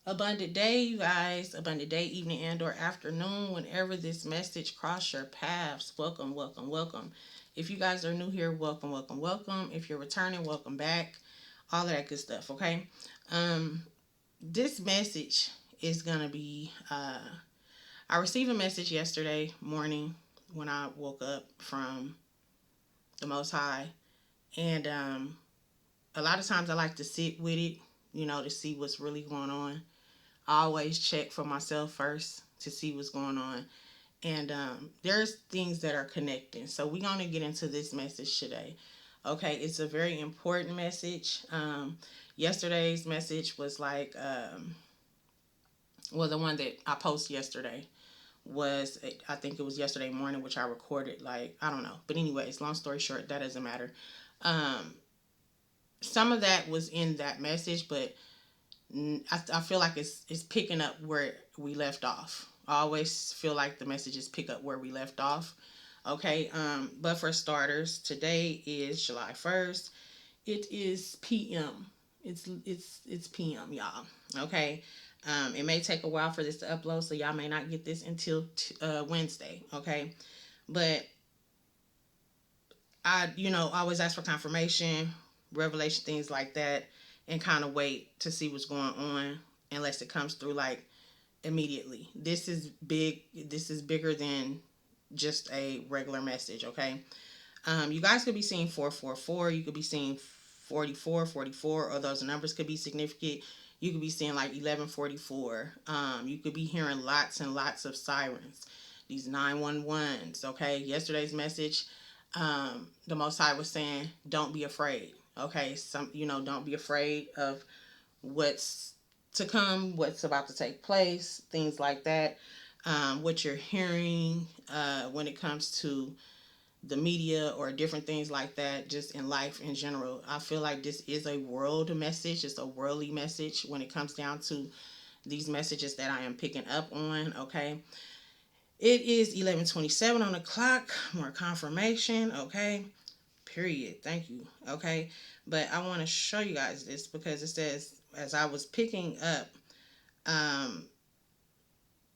Abundant day, you guys. Abundant day, evening, and or afternoon. Whenever this message cross your paths, welcome, welcome, welcome. If you guys are new here, welcome, welcome, welcome. If you're returning, welcome back. All of that good stuff. Okay. Um, this message is gonna be. I received a message yesterday morning when I woke up from the Most High, and a lot of times I like to sit with it, to see what's really going on. I always check for myself first to see what's going on. And there's things that are connecting. So we're going to get into this message today. Okay, it's a very important message. Yesterday's message was like, well, the one that I posted yesterday was, I think it was yesterday morning, which I recorded, like, I don't know. But, anyways, long story short, that doesn't matter. Um, some of that was in that message, but I feel like it's picking up where we left off. I always feel like the messages pick up where we left off. Okay, but for starters, today is July 1st. It is PM. It's PM, y'all. Okay. It may take a while for this to upload, so y'all may not get this until Wednesday. Okay, but I always ask for confirmation, revelation, things like that, and kind of wait to see what's going on unless it comes through like immediately. This is big. This is bigger than just a regular message. Okay. You guys could be seeing 444. You could be seeing 44, 44, or those numbers could be significant. You could be seeing like 1144. You could be hearing lots and lots of sirens. These 911s. Okay. Yesterday's message, the Most High was saying, don't be afraid. Okay. Don't be afraid of what's to come, what's about to take place, things like that. What you're hearing when it comes to the media or different things like that, just in life in general. I feel like this is a world message. It's a worldly message when it comes down to these messages that I am picking up on. Okay. It is 11:27 on the clock. More confirmation. Okay. Period. Thank you. Okay. But I want to show you guys this because it says, as I was picking up um,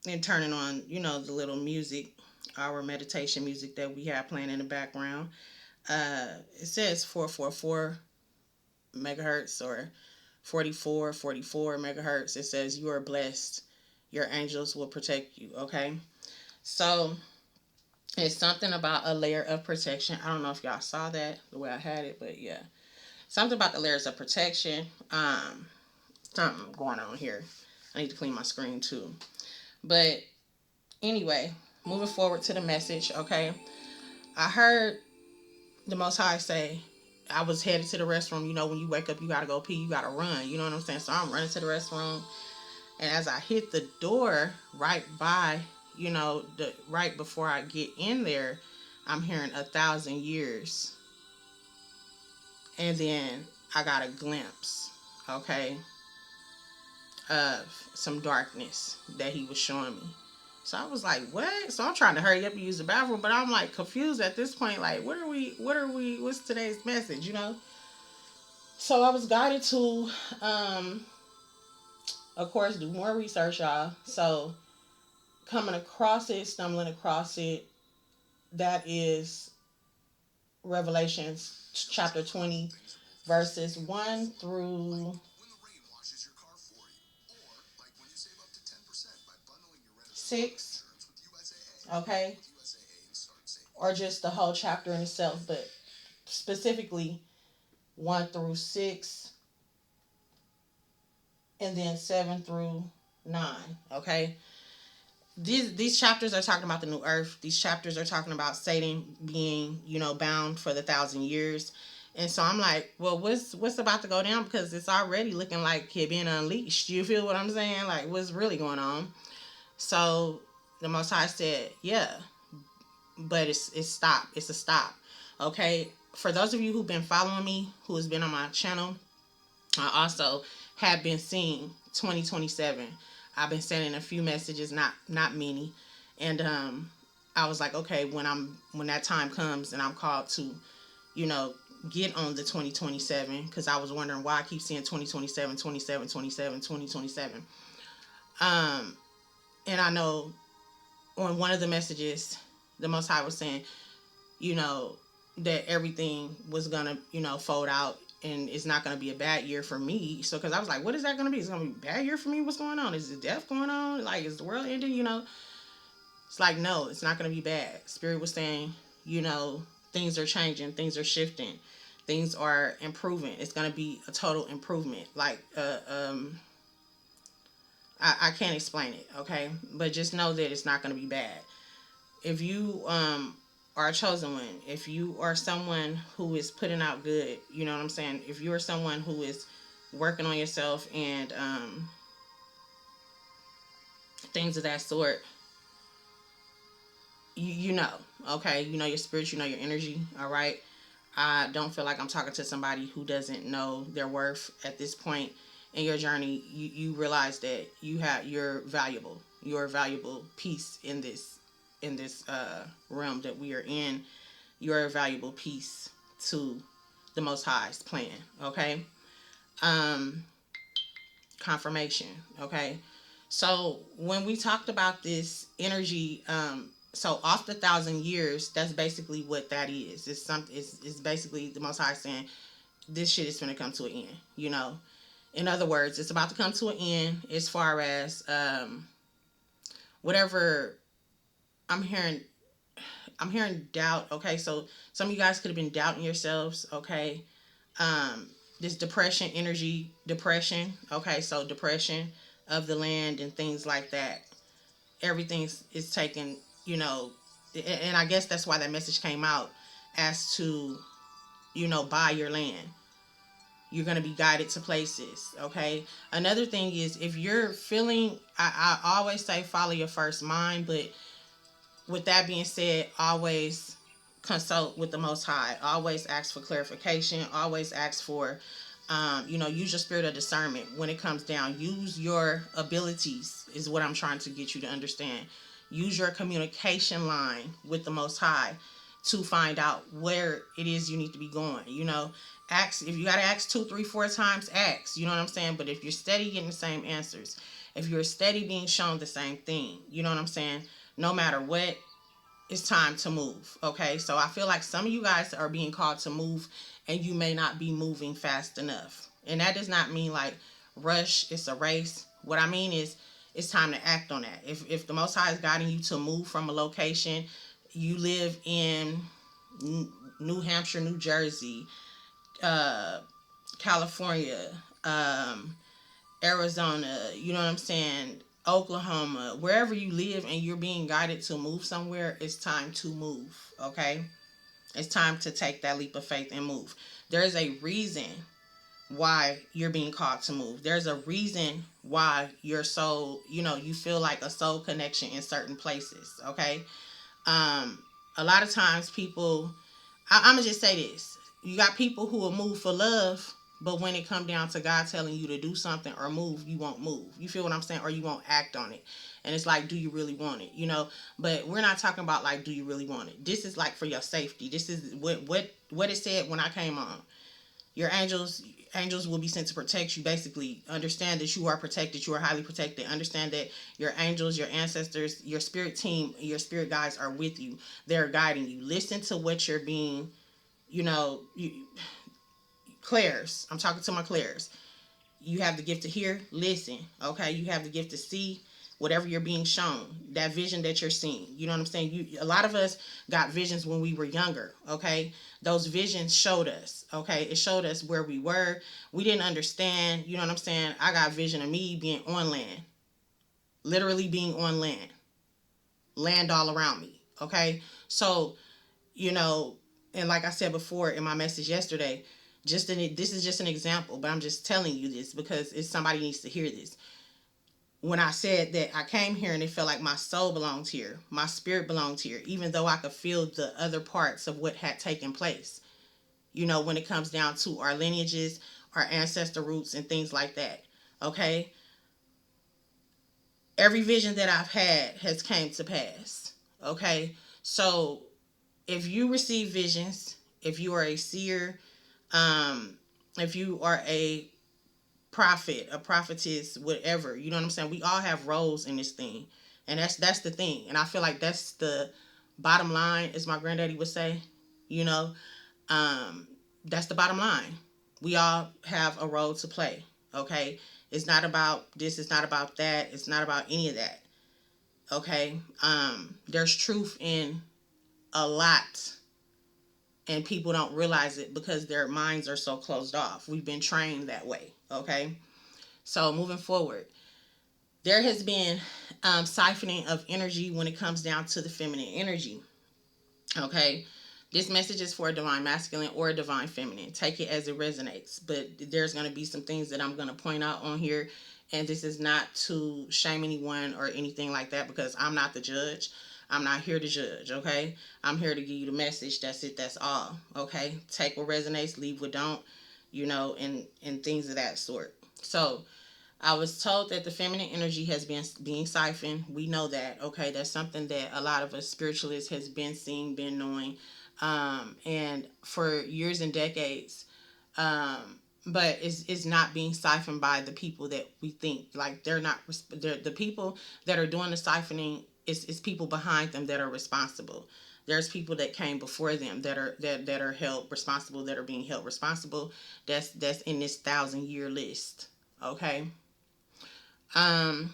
and turning on, the little music, our meditation music that we have playing in the background, it says 444 megahertz or 44 megahertz. It says you are blessed. Your angels will protect you. Okay. So it's something about a layer of protection. I don't know if y'all saw that the way I had it, but yeah. Something about the layers of protection. Something going on here. I need to clean my screen too. But anyway, moving forward to the message, okay? I heard the Most High say, I was headed to the restroom. When you wake up, you gotta go pee, you gotta run. You know what I'm saying? So I'm running to the restroom. And as I hit the door right by, right before I get in there, I'm hearing 1,000 years. And then I got a glimpse, okay, of some darkness that he was showing me. So I was like, what? So I'm trying to hurry up and use the bathroom, but I'm like confused at this point. Like, what's today's message? So I was guided to, of course, do more research, y'all. So coming across it, stumbling across it, that is Revelations chapter 20, verses 1 through 6. Okay. Or just the whole chapter in itself, but specifically 1 through 6, and then 7 through 9. Okay. These chapters are talking about the new earth. These chapters are talking about Satan being, bound for the 1,000 years. And so I'm like, well, what's about to go down? Because it's already looking like he being unleashed. You feel what I'm saying? Like, what's really going on? So the Most High said, yeah, but it's stop. It's a stop. Okay. For those of you who've been following me, who has been on my channel, I also have been seeing 2027. I've been sending a few messages, not many, and I was like, okay, when that time comes and I'm called to, you know, get on the 2027, because I was wondering why I keep seeing 2027, 27, 27, 2027. Um, and I know on one of the messages, the Most High was saying, you know, that everything was gonna, fold out and it's not gonna be a bad year for me. So, because I was like, what is that gonna be? It's gonna be a bad year for me? What's going on? Is the death going on? Like, is the world ending? It's like, no, it's not gonna be bad. Spirit was saying, you know, things are changing, things are shifting, things are improving. It's gonna be a total improvement. Like, I can't explain it, okay? But just know that it's not gonna be bad. If you are a chosen one, if you are someone who is putting out good, you know what I'm saying? If you're someone who is working on yourself and things of that sort, you know, okay? You know your spirit, you know your energy, all right? I don't feel like I'm talking to somebody who doesn't know their worth at this point in your journey. You realize that you're valuable. You're a valuable piece in this realm that we are in. You're a valuable piece to the Most High's plan. Okay. Um, Confirmation. Okay. So when we talked about this energy, so off the 1,000 years, that's basically what that is. It's basically the Most High saying this shit is gonna come to an end. In other words, it's about to come to an end as far as whatever I'm hearing. I'm hearing doubt. Okay, so some of you guys could have been doubting yourselves. Okay, um, this depression energy, depression. Okay, so depression of the land and things like that. Everything is taken. You know, and I guess that's why that message came out as to buy your land. You're going to be guided to places. Okay, another thing is if you're feeling, I always say follow your first mind, but with that being said, always consult with the Most High. Always ask for clarification. Always ask for, use your spirit of discernment when it comes down. Use your abilities, is what I'm trying to get you to understand. Use your communication line with the Most High to find out where it is you need to be going. Ask if you got to ask 2, 3, 4 times. Ask. You know what I'm saying? But if you're steady getting the same answers, if you're steady being shown the same thing, you know what I'm saying? No matter what, it's time to move. Okay, so I feel like some of you guys are being called to move and you may not be moving fast enough. And that does not mean like rush, it's a race. What I mean is it's time to act on that. If the Most High is guiding you to move from a location, you live in New Hampshire, New Jersey, uh, California, Arizona, you know what I'm saying? Oklahoma, wherever you live and you're being guided to move somewhere, it's time to move, okay? It's time to take that leap of faith and move. There's a reason why you're being called to move. There's a reason why your soul, you feel like a soul connection in certain places, okay? Um, a lot of times people, I'm gonna just say this: you got people who will move for love, but when it come down to God telling you to do something or move, you won't move. You feel what I'm saying? Or you won't act on it. And it's like, do you really want it? But we're not talking about like, do you really want it? This is like for your safety. This is what it said when I came on. Your angels will be sent to protect you. Basically, understand that you are protected. You are highly protected. Understand that your angels, your ancestors, your spirit team, your spirit guides are with you. They're guiding you. Listen to what you're being, clairs. I'm talking to my clairs. You have the gift to hear, listen. Okay, you have the gift to see whatever you're being shown, that vision that you're seeing. You know what I'm saying? A lot of us got visions when we were younger. Okay, those visions showed us. Okay, it showed us where we were. We didn't understand. You know what I'm saying? I got vision of me being on land, literally being on land all around me. Okay, so you know, and like I said before in my message yesterday, this is just an example, but I'm just telling you this because somebody needs to hear this. When I said that I came here and it felt like my soul belonged here, my spirit belonged here, even though I could feel the other parts of what had taken place. When it comes down to our lineages, our ancestor roots, and things like that. Okay, every vision that I've had has came to pass. Okay, so if you receive visions, if you are a seer, um, if you are a prophet, a prophetess, whatever. You know what I'm saying? We all have roles in this thing. And that's the thing. And I feel like that's the bottom line, as my granddaddy would say, you know. Um, that's the bottom line. We all have a role to play. Okay? It's not about this, it's not about that, it's not about any of that. Okay? There's truth in a lot, and people don't realize it because their minds are so closed off. We've been trained that way. Okay? So moving forward, there has been siphoning of energy when it comes down to the feminine energy. Okay? This message is for a divine masculine or a divine feminine. Take it as it resonates. But there's going to be some things that I'm going to point out on here. And this is not to shame anyone or anything like that, because I'm not the judge. I'm not here to judge, okay? I'm here to give you the message. That's it. That's all, okay? Take what resonates, leave what don't, and things of that sort. So I was told that the feminine energy has been being siphoned. We know that, okay? That's something that a lot of us spiritualists has been seeing, been knowing, and for years and decades. But it's not being siphoned by the people that we think. Like, they're the people that are doing the siphoning. It's people behind them that are responsible. There's people that came before them that are held responsible, that are being held responsible. That's in this 1,000-year list. Okay. Um,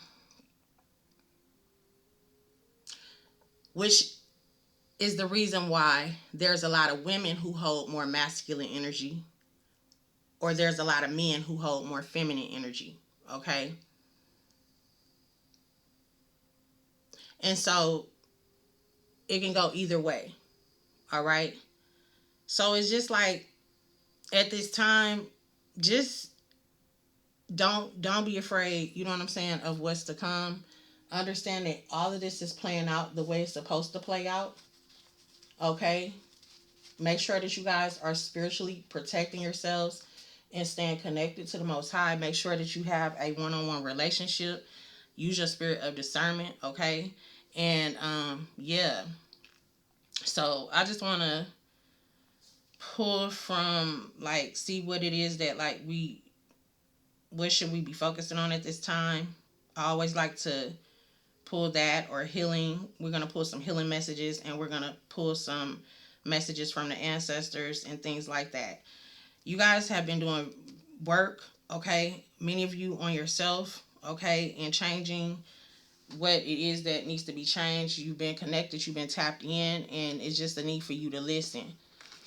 which is the reason why there's a lot of women who hold more masculine energy, or there's a lot of men who hold more feminine energy. Okay. And so it can go either way. All right. So it's just like, at this time, just don't be afraid, you know what I'm saying, of what's to come. Understand that all of this is playing out the way it's supposed to play out. Okay. Make sure that you guys are spiritually protecting yourselves and staying connected to the Most High. Make sure that you have a one-on-one relationship. Use your spirit of discernment, okay? And yeah. So I just want to pull from, like, see what it is that, like, what should we be focusing on at this time. I always like to pull that, or healing. We're going to pull some healing messages, and we're going to pull some messages from the ancestors and things like that. You guys have been doing work, okay? Many of you on yourself, okay, and changing what it is that needs to be changed. You've been connected, you've been tapped in, and it's just a need for you to listen.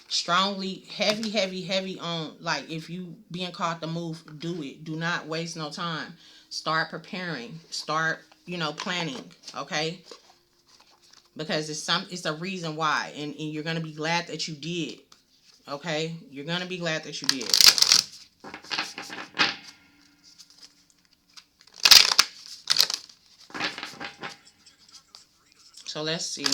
Strongly, heavy on, like, if you being called to move, do it. Do not waste no time. Start preparing. Start, planning, okay? Because it's a reason why, and you're gonna be glad that you did. Okay? You're gonna be glad that you did. So let's see.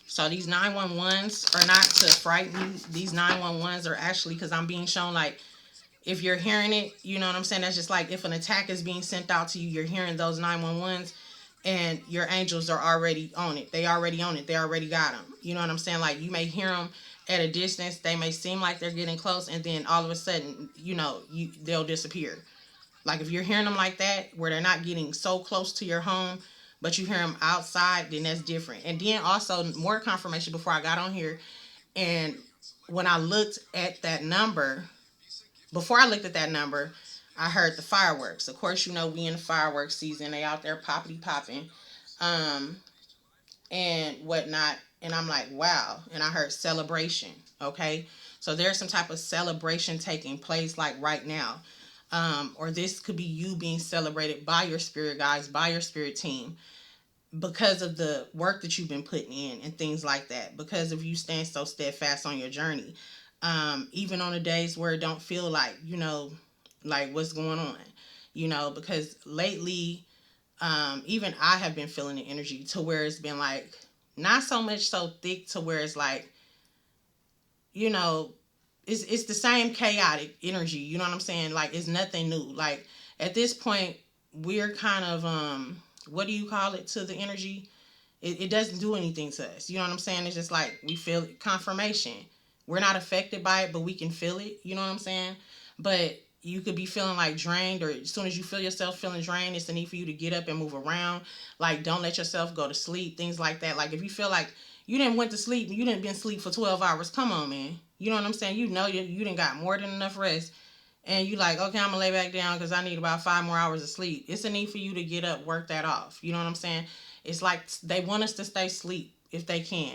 So these 911s are not to frighten you. These 911s are actually, because I'm being shown, like, if you're hearing it, you know what I'm saying? That's just like if an attack is being sent out to you, you're hearing those 911s, and your angels are already on it. They already on it. They already got them. You know what I'm saying? Like, you may hear them at a distance. They may seem like they're getting close, and then all of a sudden, they'll disappear. Like, if you're hearing them like that, where they're not getting so close to your home, but you hear them outside, then that's different. And then also, more confirmation before I got on here. And when I looked at that number, before I looked at that number, I heard the fireworks. Of course, we in the fireworks season. They out there poppity popping, and whatnot. And I'm like, wow. And I heard celebration. Okay, so there's some type of celebration taking place, like, right now. Or this could be you being celebrated by your spirit guides, by your spirit team, because of the work that you've been putting in and things like that. Because of you staying so steadfast on your journey, even on the days where it don't feel like, like, what's going on, because lately, even I have been feeling the energy to where it's been like, not so much so thick to where it's like, you know, it's the same chaotic energy. You know what I'm saying? Like, it's nothing new. Like, at this point, we're kind of what do you call it, to the energy? It doesn't do anything to us. You know what I'm saying? It's just like we feel it. Confirmation. We're not affected by it, but we can feel it. You know what I'm saying? But you could be feeling like drained, or as soon as you feel yourself feeling drained, it's the need for you to get up and move around. Like, don't let yourself go to sleep, things like that. Like, if you feel like you didn't went to sleep, you didn't been asleep for 12 hours, come on, man. You know what I'm saying? You know you didn't got more than enough rest. And you like, okay, I'm gonna lay back down because I need about 5 more hours of sleep. It's a need for you to get up, work that off. You know what I'm saying? It's like they want us to stay asleep if they can.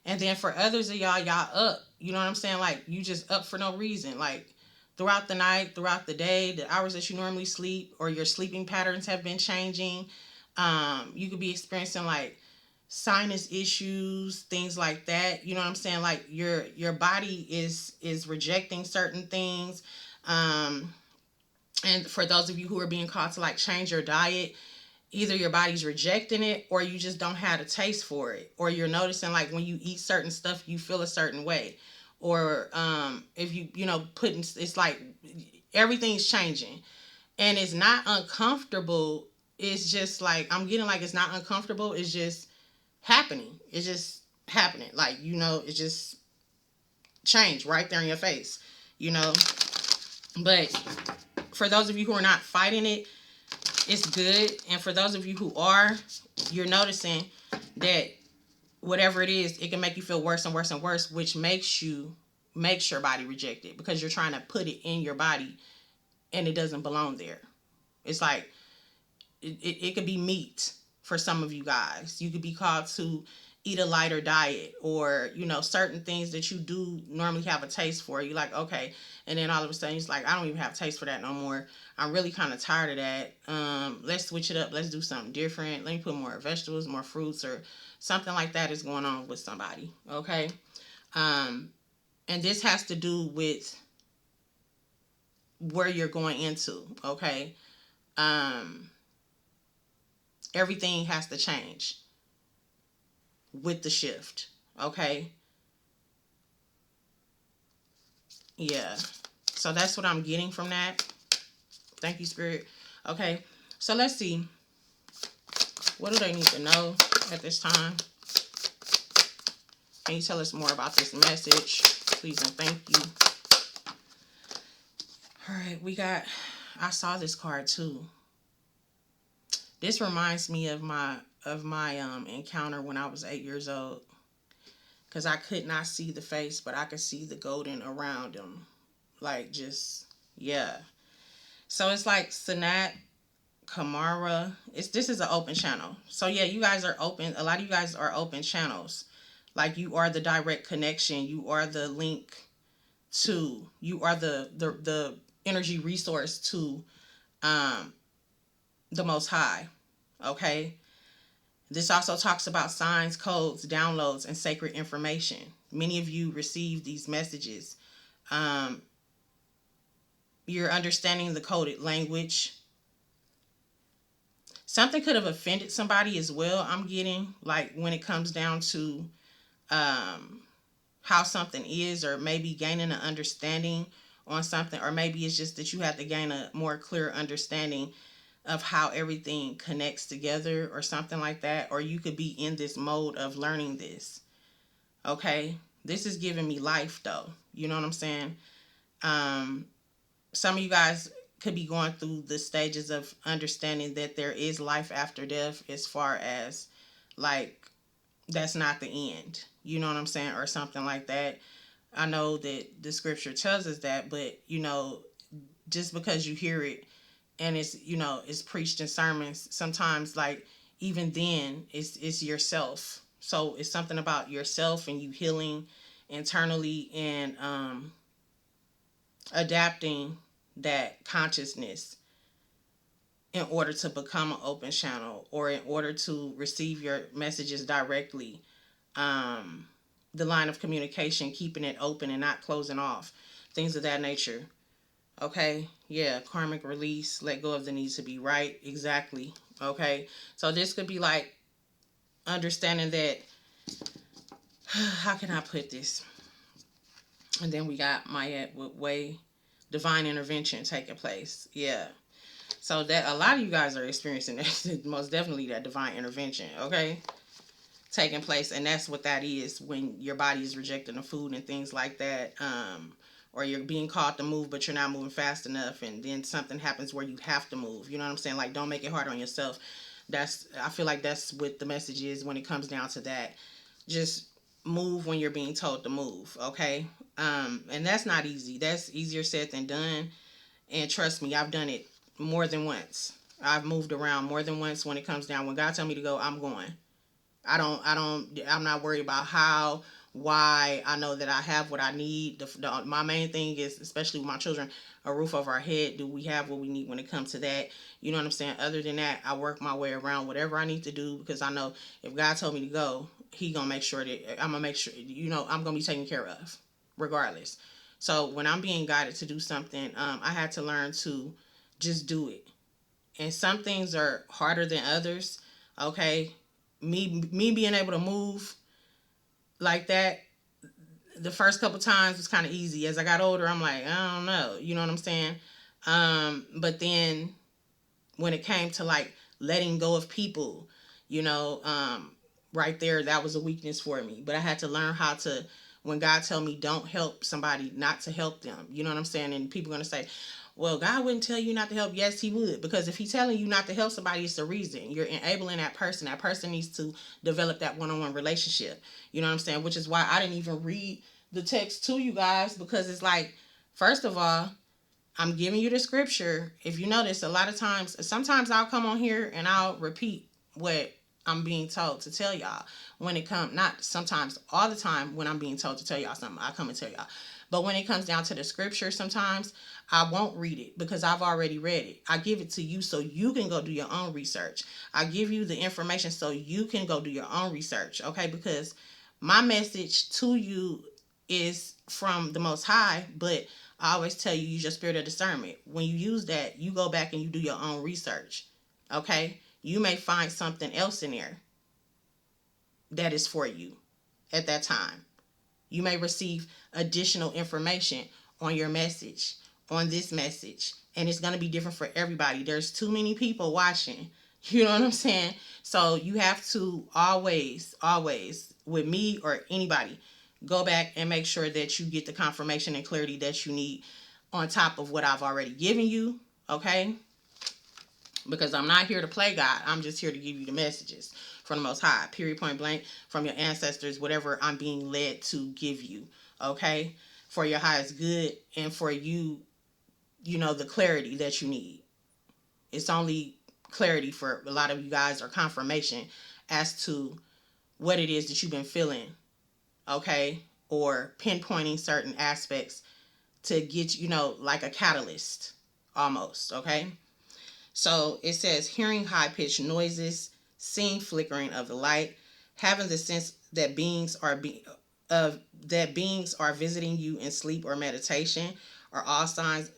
And then for others of y'all up. You know what I'm saying? Like, you just up for no reason. Like, throughout the night, throughout the day, the hours that you normally sleep, or your sleeping patterns have been changing. You could be experiencing like sinus issues, things like that. You know what I'm saying? Like, your body is rejecting certain things. Um, and for those of you who are being called to like change your diet, either your body's rejecting it, or you just don't have a taste for it, or you're noticing like when you eat certain stuff you feel a certain way, or if you know putting, it's like everything's changing, and it's not uncomfortable. It's just like I'm getting like it's not uncomfortable, it's just happening. It's just happening, like, you know, it just changed right there in your face, you know. But for those of you who are not fighting it, it's good. And for those of you who are, you're noticing that whatever it is, it can make you feel worse and worse and worse, which makes your body reject it, because you're trying to put it in your body and it doesn't belong there. It's like it could be meat for some of you guys. You could be called to eat a lighter diet, or, you know, certain things that you do normally have a taste for. You like, okay, and then all of a sudden it's like, I don't even have a taste for that no more. I'm really kind of tired of that. Let's switch it up. Let's do something different. Let me put more vegetables, more fruits, or something like that is going on with somebody. Okay. Um, and this has to do with where you're going into. Okay. Um, Everything has to change with the shift. Okay. Yeah. So that's what I'm getting from that. Thank you, Spirit. Okay. So let's see. What do they need to know at this time? Can you tell us more about this message? Please and thank you. All right. I saw this card too. This reminds me of my encounter when I was 8 years old. Because I could not see the face, but I could see the golden around him. Like, just, yeah. So it's like Sanat Kamara. This is an open channel. So yeah, you guys are open. A lot of you guys are open channels. Like, you are the direct connection. You are the link to. You are the energy resource to um the Most High. Okay. This also talks about signs, codes, downloads, and sacred information. Many of you receive these messages. Um, you're understanding the coded language. Something could have offended somebody as well, I'm getting, like, when it comes down to how something is, or maybe gaining an understanding on something, or maybe it's just that you have to gain a more clear understanding of how everything connects together, or something like that. Or you could be in this mode of learning this. Okay. This is giving me life though. You know what I'm saying? Some of you guys could be going through the stages of understanding that there is life after death, as far as like that's not the end. You know what I'm saying? Or something like that. I know that the scripture tells us that, but, you know, just because you hear it and it's, you know, it's preached in sermons, sometimes, like, even then it's yourself. So it's something about yourself and you healing internally, and adapting that consciousness in order to become an open channel, or in order to receive your messages directly. um the line of communication, keeping it open and not closing off, things of that nature. Okay. Yeah. Karmic release. Let go of the need to be right. Exactly. Okay. So this could be like understanding that, how can I put this? And then we got Mayette with way divine intervention taking place. Yeah. So that a lot of you guys are experiencing that, most definitely that divine intervention. Okay. Taking place. And that's what that is when your body is rejecting the food and things like that. or you're being called to move but you're not moving fast enough, and then something happens where you have to move. You know what I'm saying? Like, don't make it hard on yourself. I feel like that's what the message is when it comes down to that. Just move when you're being told to move, okay? And that's not easy. That's easier said than done. And trust me, I've done it more than once. I've moved around more than once when it comes down. When God tell me to go, I'm going. I'm not worried about how, why. I know that I have what I need. My main thing is, especially with my children, a roof over our head. Do we have what we need when it comes to that? You know what I'm saying? Other than that, I work my way around whatever I need to do, because I know if God told me to go, He gonna make sure that I'm gonna make sure, I'm gonna be taken care of, regardless. So when I'm being guided to do something, I had to learn to just do it. And some things are harder than others. Okay, me being able to move like that, the first couple times was kind of easy. As I got older, I'm like, I don't know, you know what I'm saying? But then when it came to like letting go of people, you know, right there, that was a weakness for me. But I had to learn how to, when God tell me don't help somebody, not to help them. You know what I'm saying? And people are gonna say, well, God wouldn't tell you not to help. Yes, He would, because if He's telling you not to help somebody, it's a reason. You're enabling that person. That person needs to develop that one-on-one relationship. You know what I'm saying? Which is why I didn't even read the text to you guys, because it's like, first of all, I'm giving you the scripture. If you notice, a lot of times, sometimes I'll come on here and I'll repeat what I'm being told to tell y'all. When it comes, not sometimes, all the time, when I'm being told to tell y'all something, I come and tell y'all. But when it comes down to the scripture, sometimes I won't read it because I've already read it. I give it to you so you can go do your own research. I give you the information so you can go do your own research, okay? Because my message to you is from the Most High, but I always tell you, use your spirit of discernment. When you use that, you go back and you do your own research. Okay? You may find something else in there that is for you at that time. You may receive additional information on your message, on this message, and it's going to be different for everybody. There's too many people watching. You know what I'm saying? So you have to always, with me or anybody, go back and make sure that you get the confirmation and clarity that you need on top of what I've already given you, okay? Because I'm not here to play God. I'm just here to give you the messages from the Most High, period, point blank, from your ancestors, whatever I'm being led to give you, okay? For your highest good and for you, the clarity that you need. It's only clarity for a lot of you guys, or confirmation as to what it is that you've been feeling, okay? Or pinpointing certain aspects to get, like a catalyst almost, okay? So it says hearing high-pitched noises, seeing flickering of the light, having the sense that beings are visiting you in sleep or meditation are all signs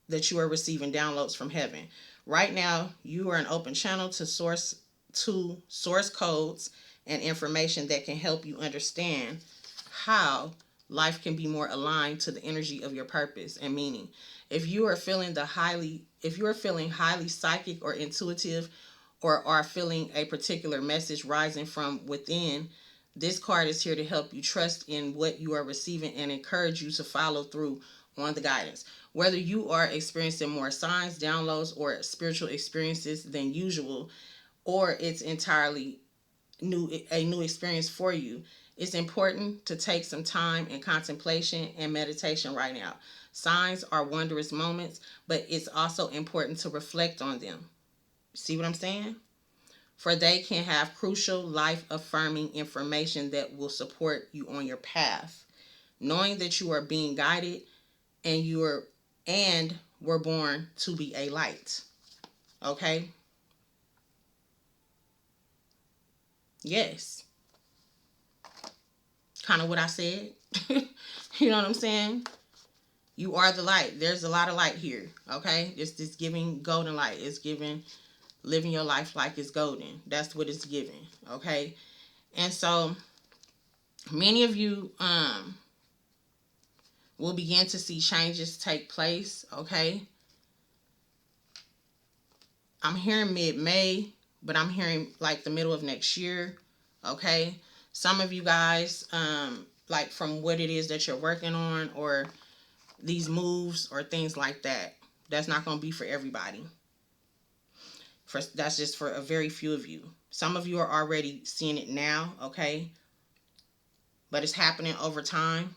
that you are receiving downloads from heaven. Right now, you are an open channel to source codes and information that can help you understand how life can be more aligned to the energy of your purpose and meaning. If you are feeling highly psychic or intuitive, or are feeling a particular message rising from within, this card is here to help you trust in what you are receiving and encourage you to follow through on the guidance. Whether you are experiencing more signs, downloads, or spiritual experiences than usual, or it's entirely a new experience for you, it's important to take some time in contemplation and meditation right now. Signs are wondrous moments, but it's also important to reflect on them. See what I'm saying? For they can have crucial life affirming information that will support you on your path. Knowing that you are being guided and were born to be a light. Okay? Yes. Kind of what I said. You know what I'm saying? You are the light. There's a lot of light here. Okay? It's giving golden light. It's giving living your life like it's golden. That's what it's giving. Okay? And so many of you will begin to see changes take place. Okay? I'm hearing mid-May, but I'm hearing like the middle of next year. Okay? Some of you guys, like from what it is that you're working on, or these moves or things like that. That's not going to be for everybody. That's just for a very few of you. Some of you are already seeing it now, okay? But it's happening over time.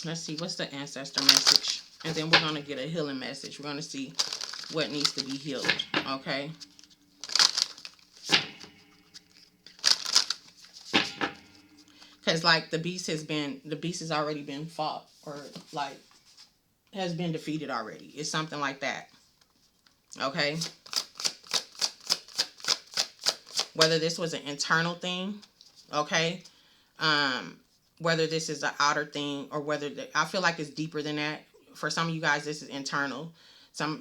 Let's see, what's the ancestor message? And then we're going to get a healing message. We're going to see what needs to be healed, okay? Because, like, the beast has already been fought, or, like, has been defeated already. It's something like that, okay? Whether this was an internal thing, okay? Whether this is an outer thing, or whether I feel like it's deeper than that. For some of you guys, this is internal. Some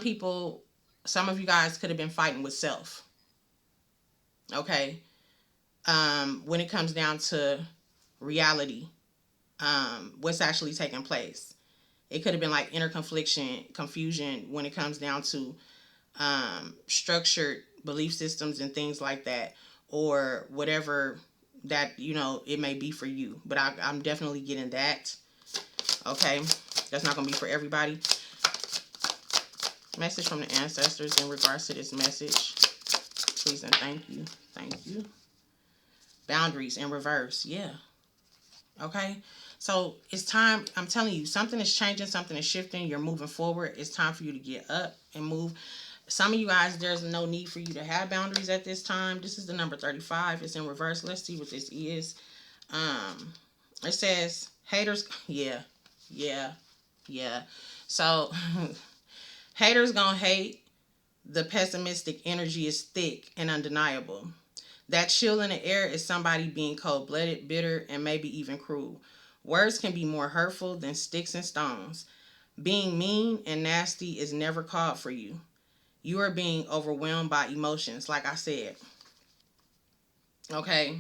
people, some of you guys could have been fighting with self. Okay. When it comes down to reality, what's actually taking place, it could have been like inner confusion when it comes down to structured belief systems and things like that, or whatever that it may be for you. But I'm definitely getting that. Okay, that's not gonna be for everybody. Message from the ancestors in regards to this message, please and thank you. Boundaries in reverse. Yeah. Okay, so it's time. I'm telling you, something is changing, something is shifting. You're moving forward. It's time for you to get up and move. Some of you guys, there's no need for you to have boundaries at this time. This is the number 35. It's in reverse. Let's see what this is. It says haters. Yeah. So haters gonna hate. The pessimistic energy is thick and undeniable. That chill in the air is somebody being cold-blooded, bitter, and maybe even cruel. Words can be more hurtful than sticks and stones. Being mean and nasty is never called for you. You are being overwhelmed by emotions, like I said. Okay,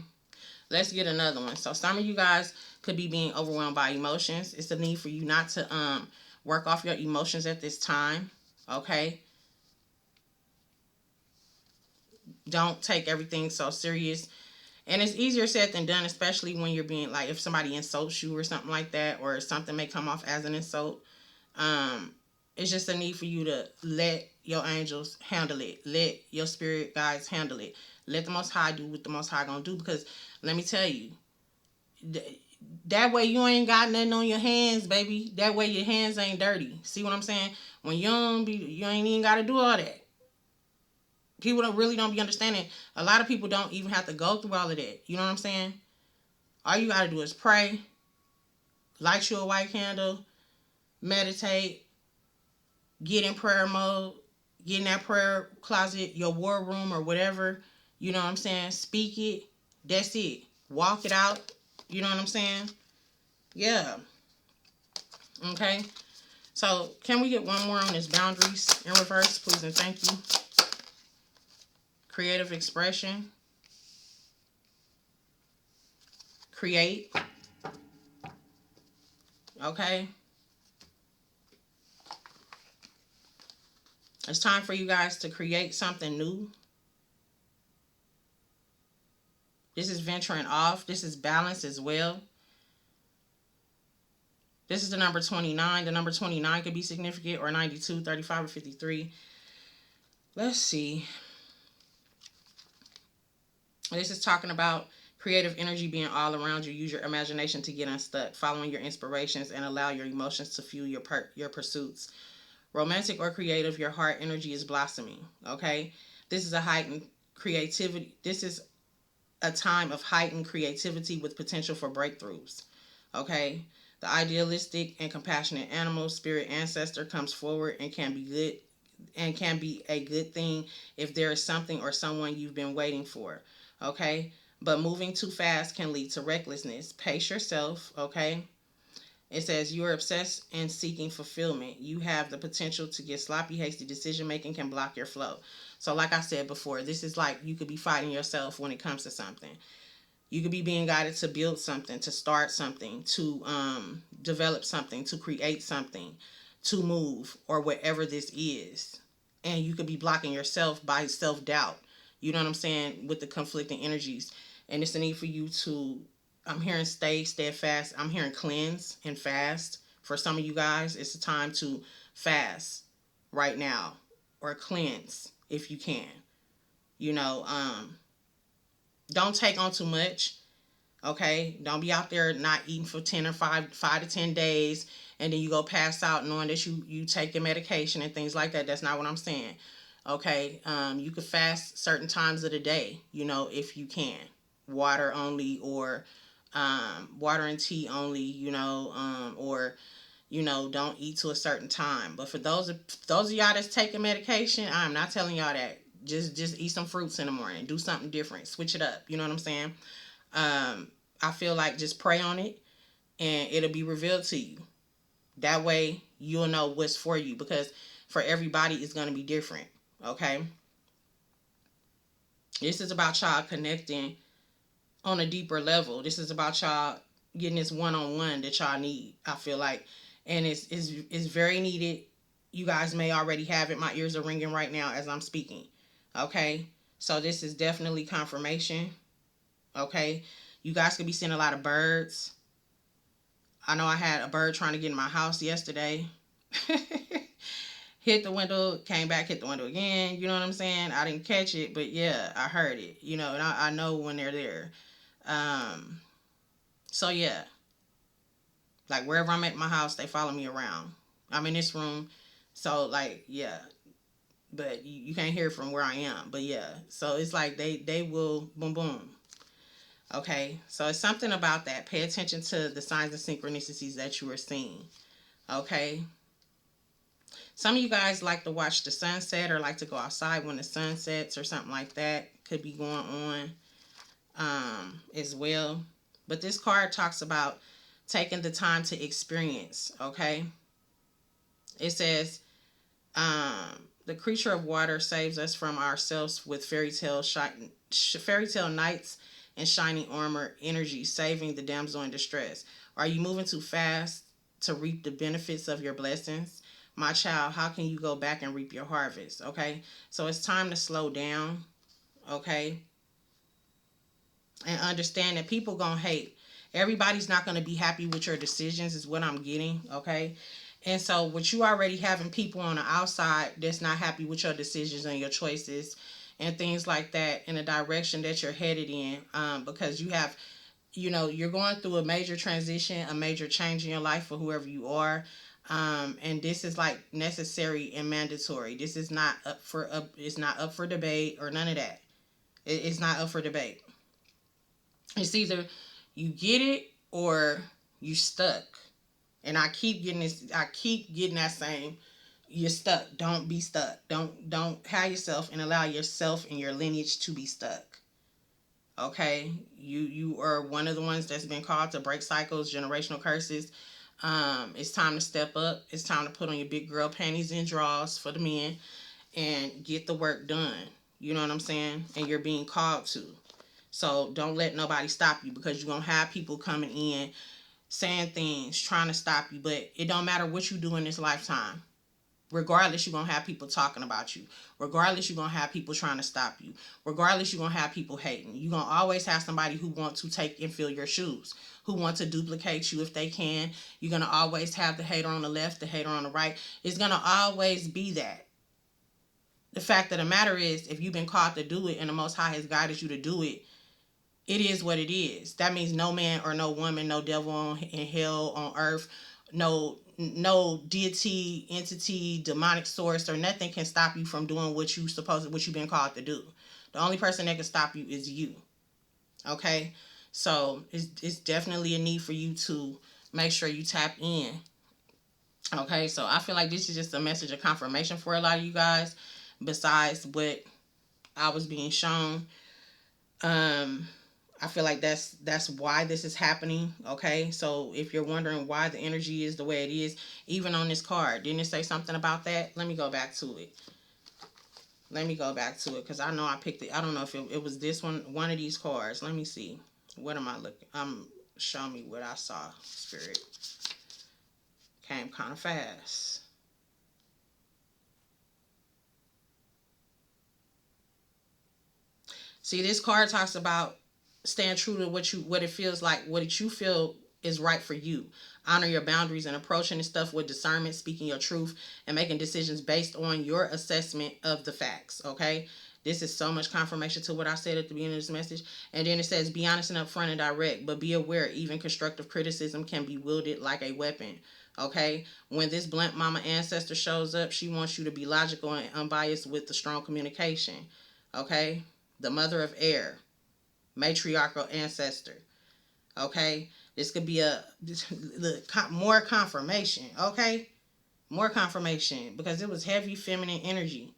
let's get another one. So some of you guys could be being overwhelmed by emotions. It's a need for you not to work off your emotions at this time. Okay, don't take everything so serious. And it's easier said than done, especially when you're being like, if somebody insults you or something like that, or something may come off as an insult. It's just a need for you to let your angels handle it. Let your spirit guides handle it. Let the Most High do what the Most High gonna do. Because let me tell you, that way you ain't got nothing on your hands, baby. That way your hands ain't dirty. See what I'm saying? When you ain't even got to do all that. People don't be understanding. A lot of people don't even have to go through all of that. You know what I'm saying? All you got to do is pray, light you a white candle, meditate, get in prayer mode, get in that prayer closet, your war room or whatever. You know what I'm saying? Speak it. That's it. Walk it out. You know what I'm saying? Yeah. Okay. So can we get one more on this boundaries in reverse, please and thank you? Creative expression. Create. Okay. It's time for you guys to create something new. This is venturing off. This is balance as well. This is the number 29. The number 29 could be significant, or 92, 35, or 53. Let's see. This is talking about creative energy being all around you. Use your imagination to get unstuck, following your inspirations, and allow your emotions to fuel your pursuits. Romantic or creative, your heart energy is blossoming. Okay? This is a heightened creativity. This is a time of heightened creativity with potential for breakthroughs. Okay? The idealistic and compassionate animal spirit ancestor comes forward and can be a good thing if there is something or someone you've been waiting for. Okay? But moving too fast can lead to recklessness. Pace yourself. Okay? It says you are obsessed and seeking fulfillment. You have the potential to get sloppy, hasty decision making can block your flow. So like I said before, this is like you could be fighting yourself when it comes to something. You could be being guided to build something, to start something, to develop something, to create something, to move, or whatever this is. And you could be blocking yourself by self-doubt. You know what I'm saying? With the conflicting energies. And it's a need for you to, I'm hearing stay steadfast. I'm hearing cleanse and fast. For some of you guys, it's a time to fast right now or cleanse if you can. You know, don't take on too much. Okay, don't be out there not eating for 10 or 5 to 10 days, and then you go pass out knowing that you take your medication and things like that. That's not what I'm saying. Okay, you could fast certain times of the day, you know, if you can, water only, or water and tea only, you know, or you know, don't eat to a certain time. But for those of y'all that's taking medication, I'm not telling y'all that. Just eat some fruits in the morning. Do something different. Switch it up. You know what I'm saying? Um, I feel like just pray on it and it'll be revealed to you. That way you'll know what's for you, because for everybody it's going to be different. Okay? This is about y'all connecting on a deeper level. This is about y'all getting this one-on-one that y'all need, I feel like. And it's very needed. You guys may already have it. My ears are ringing right now as I'm speaking. Okay? So this is definitely confirmation. Okay? You guys could be seeing a lot of birds. I know I had a bird trying to get in my house yesterday. Hit the window, came back, hit the window again. You know what I'm saying? I didn't catch it, but yeah, I heard it. You know, and I know when they're there. Um, so yeah, like wherever I'm at my house, they follow me around. I'm in this room, so like yeah, but you can't hear from where I am. But yeah, so it's like they will boom boom. Okay, so it's something about that. Pay attention to the signs and synchronicities that you are seeing. Okay. Some of you guys like to watch the sunset or like to go outside when the sun sets or something like that. Could be going on as well. But this card talks about taking the time to experience. Okay. It says, the creature of water saves us from ourselves with fairy tale nights and shining armor energy, saving the damsel in distress. Are you moving too fast to reap the benefits of your blessings? My child, how can you go back and reap your harvest? Okay, so it's time to slow down. Okay, and understand that people gonna hate. Everybody's not gonna be happy with your decisions, is what I'm getting. Okay, and so with you already having people on the outside that's not happy with your decisions and your choices and things like that in the direction that you're headed in, because you have, you know, you're going through a major transition, a major change in your life for whoever you are. And this is like necessary and mandatory. This is not it's not up for debate or none of that. It's not up for debate. It's either you get it or you stuck. And I keep getting this. I keep getting that same. You're stuck. Don't be stuck. Don't have yourself and allow yourself and your lineage to be stuck. Okay, you are one of the ones that's been called to break cycles, generational curses. It's time to step up. It's time to put on your big girl panties and drawers for the men and get the work done. You know what I'm saying? And you're being called to. So don't let nobody stop you, because you're gonna have people coming in saying things, trying to stop you. But it don't matter what you do in this lifetime. Regardless, you're going to have people talking about you. Regardless, you're going to have people trying to stop you. Regardless, you're going to have people hating. You're going to always have somebody who wants to take and fill your shoes, who want to duplicate you if they can. You're going to always have the hater on the left, the hater on the right. It's going to always be that. The fact of the matter is, if you've been called to do it and the Most High has guided you to do it, it is what it is. That means no man or no woman, no devil in hell, on earth, no deity, entity, demonic source, or nothing can stop you from doing what you've been called to do. The only person that can stop you is you. Okay? So it's definitely a need for you to make sure you tap in. Okay, so I feel like this is just a message of confirmation for a lot of you guys, besides what I was being shown. I feel like that's why this is happening. Okay, so if you're wondering why the energy is the way it is, even on this card, didn't it say something about that? Let me go back to it. Because I know I picked it. I don't know if it was this one of these cards. Let me see. What am I looking? Show me what I saw. Spirit came kind of fast. See, this card talks about staying true to what it feels like, what you feel is right for you. Honor your boundaries and approaching this stuff with discernment, speaking your truth, and making decisions based on your assessment of the facts. Okay. This is so much confirmation to what I said at the beginning of this message. And then it says, be honest and upfront and direct, but be aware even constructive criticism can be wielded like a weapon. Okay. When this blunt mama ancestor shows up, she wants you to be logical and unbiased with the strong communication. Okay. The mother of air, matriarchal ancestor. Okay. This could be more confirmation. Okay. More confirmation, because it was heavy feminine energy.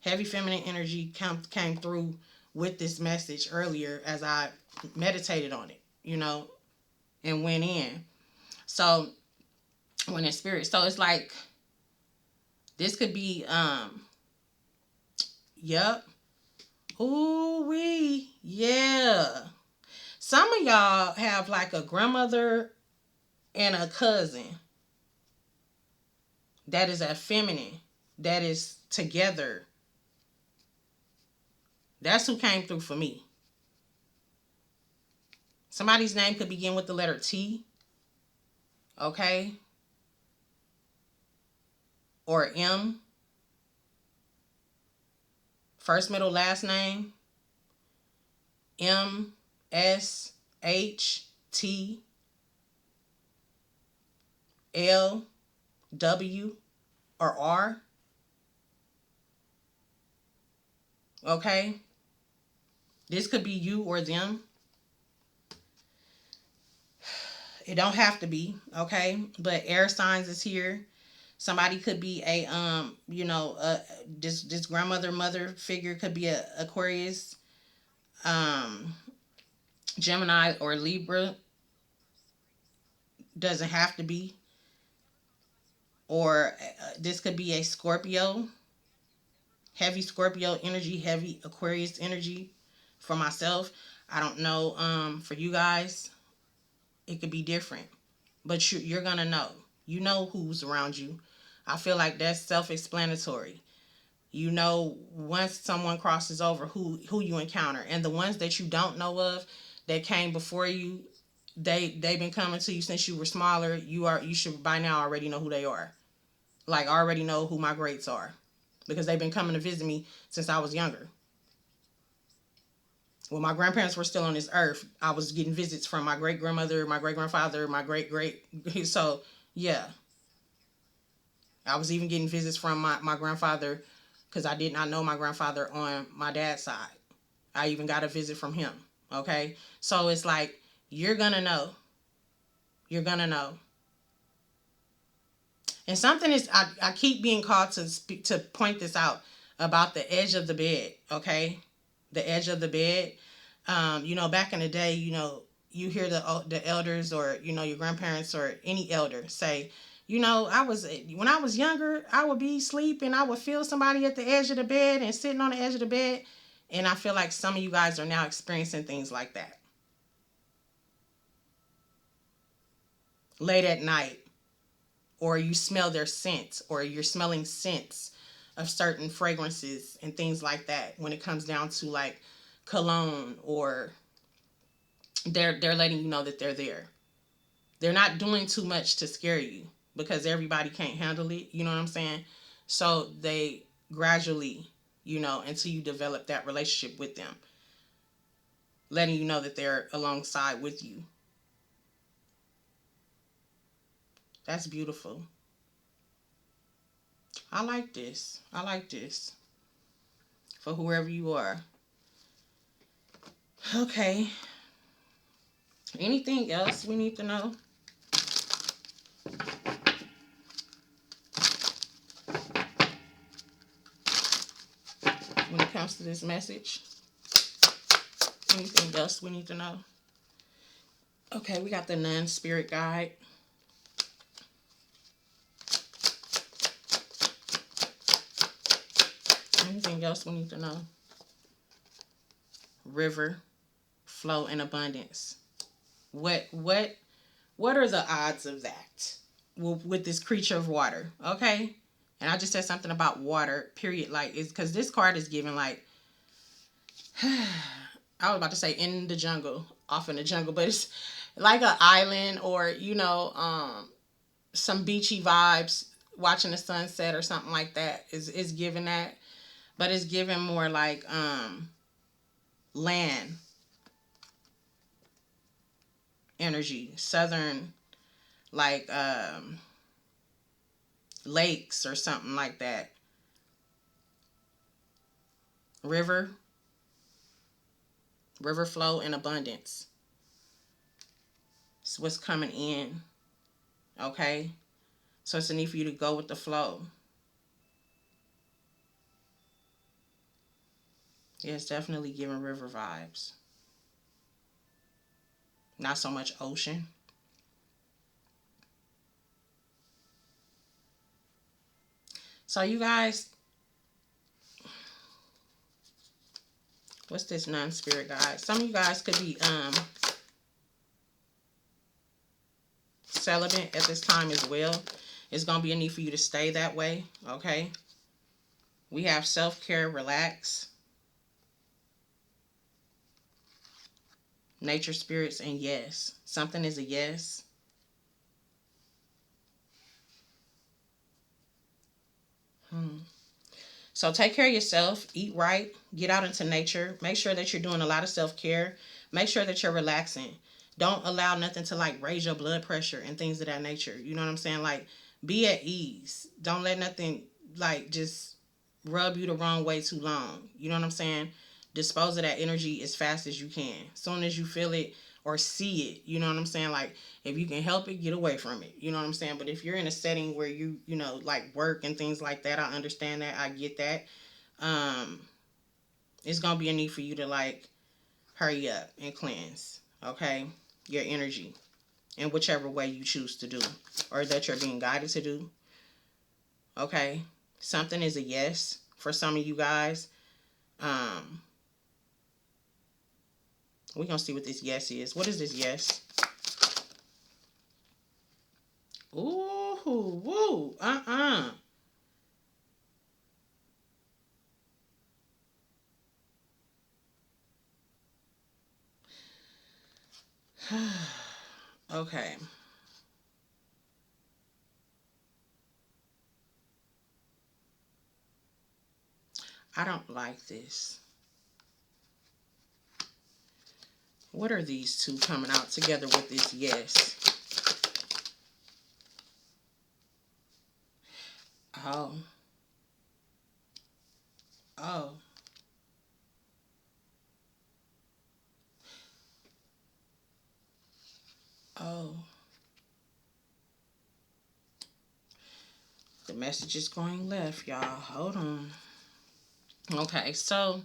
Heavy feminine energy came through with this message earlier as I meditated on it, and went in. So when in spirit, so it's like this could be yep. Ooh wee, yeah. Some of y'all have like a grandmother and a cousin that is a feminine, that is together. That's who came through for me. Somebody's name could begin with the letter T. Okay. Or M. First, middle, last name. M, S, H, T, L, W, or R. Okay. This could be you or them. It don't have to be, okay? But air signs is here. Somebody could be this grandmother, mother figure could be a Aquarius, Gemini, or Libra. Doesn't have to be. Or this could be a Scorpio. Heavy Scorpio energy, heavy Aquarius energy for myself. I don't know, for you guys, it could be different. But you're going to know. You know who's around you. I feel like that's self-explanatory. You know once someone crosses over who you encounter. And the ones that you don't know of that came before you, they've been coming to you since you were smaller. You should by now already know who they are. Like, I already know who my greats are, because they've been coming to visit me since I was younger. When my grandparents were still on this earth, I was getting visits from my great grandmother, my great grandfather, my great great. So yeah, I was even getting visits from my grandfather, because I did not know my grandfather on my dad's side. I even got a visit from him. Okay, so it's like you're gonna know. You're gonna know. And something is, I keep being called to point this out about the edge of the bed. Okay, the edge of the bed. Back in the day, you hear the elders, or your grandparents or any elder say, when I was younger, I would be asleep and I would feel somebody at the edge of the bed and sitting on the edge of the bed. And I feel like some of you guys are now experiencing things like that. Late at night, or you smell their scent, or you're smelling scents of certain fragrances and things like that when it comes down to like cologne, or they're letting you know that they're there. They're not doing too much to scare you, because everybody can't handle it. You know what I'm saying? So they gradually, until you develop that relationship with them, letting you know that they're alongside with you. That's beautiful. I like this. I like this. For whoever you are. Okay. Anything else we need to know? When it comes to this message? Anything else we need to know? Okay, we got the Nun Spirit Guide. Anything else we need to know? River, flow, and abundance. What are the odds of that with this creature of water? Okay, and I just said something about water. Period. Like, it's because this card is giving like I was about to say in the jungle, off in the jungle, but it's like an island, or some beachy vibes, watching the sunset or something like that is giving that. But it's giving more like land energy, southern, like lakes or something like that. River, river flow in abundance. It's what's coming in. Okay, so it's a need for you to go with the flow. Yeah, it's definitely giving river vibes. Not so much ocean. So you guys, what's this non-spirit guide? Some of you guys could be celibate at this time as well. It's going to be a need for you to stay that way, okay? We have self-care, relax, nature, spirits, and yes. Something is a yes. So take care of yourself, eat right, get out into nature, make sure that you're doing a lot of self-care, make sure that you're relaxing. Don't allow nothing to like raise your blood pressure and things of that nature. You know what I'm saying? Like, be at ease. Don't let nothing like just rub you the wrong way too long. You know what I'm saying? Dispose of that energy as fast as you can. As soon as you feel it or see it, you know what I'm saying? Like, if you can help it, get away from it. You know what I'm saying? But if you're in a setting where you know, like work and things like that, I understand that. I get that. Um, it's gonna be a need for you to like hurry up and cleanse, okay? Your energy in whichever way you choose to do or that you're being guided to do. Okay? Something is a yes for some of you guys. Um, we're gonna see what this yes is. What is this yes? Ooh, woo, Okay. I don't like this. What are these two coming out together with this yes? Oh. Oh. Oh. The message is going left, y'all. Hold on. Okay, so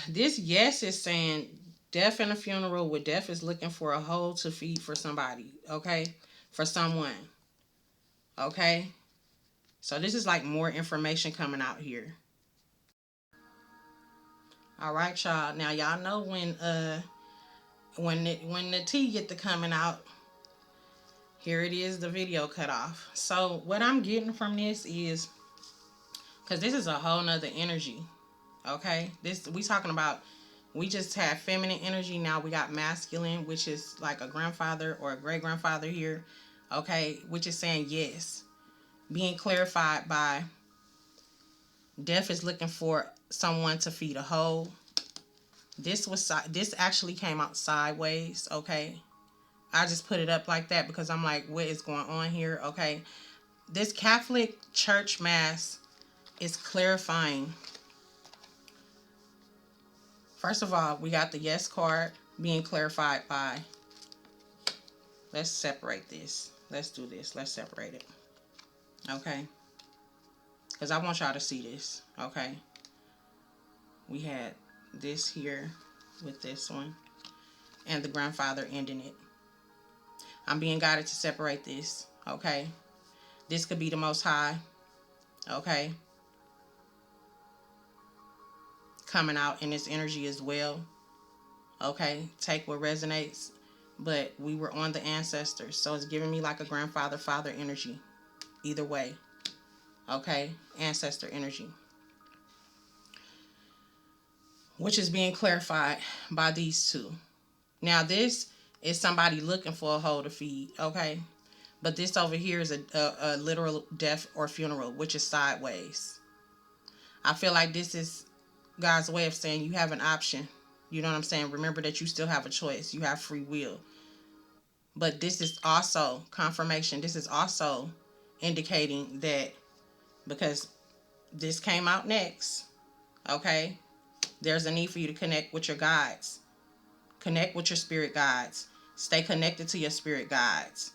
this yes is saying death in a funeral where death is looking for a hole to feed for somebody, okay? For someone, okay? So this is like more information coming out here. All right, y'all. Now y'all know when the tea get to coming out, here it is, the video cut off. So what I'm getting from this is, because this is a whole nother energy, okay? This we talking about. We just had feminine energy. Now we got masculine, which is like a grandfather or a great grandfather here, okay? Which is saying yes, being clarified by death is looking for someone to feed a hole. This actually came out sideways, okay? I just put it up like that because I'm like, what is going on here, okay? This Catholic Church Mass is clarifying. First of all, we got the yes card being clarified by, let's separate this. Let's do this. Let's separate it. Okay? Because I want y'all to see this. Okay? We had this here with this one. And the grandfather ending it. I'm being guided to separate this. Okay? This could be the Most High. Okay? Coming out in this energy as well. Okay? Take what resonates. But we were on the ancestors. So it's giving me like a grandfather, father energy. Either way. Okay? Ancestor energy. which is being clarified by these two. Now, this is somebody looking for a hole to feed, okay? But this over here is a literal death or funeral, which is sideways. I feel like this is God's way of saying you have an option. You know what I'm saying? Remember that you still have a choice. You have free will. But this is also confirmation. This is also indicating that because this came out next, okay? There's a need for you to connect with your guides. Connect with your spirit guides. Stay connected to your spirit guides.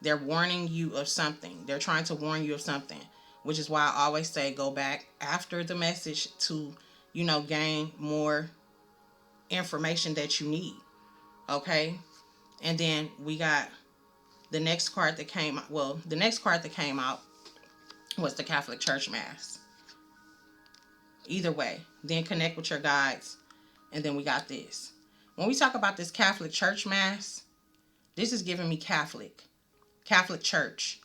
They're warning you of something. They're trying to warn you of something, which is why I always say go back after the message to, gain more information that you need. Okay? And then we got the next card that came out. Well, the next card that came out was the Catholic Church Mass. Either way, then connect with your guides. And then we got this. When we talk about this Catholic Church Mass, this is giving me Catholic Church.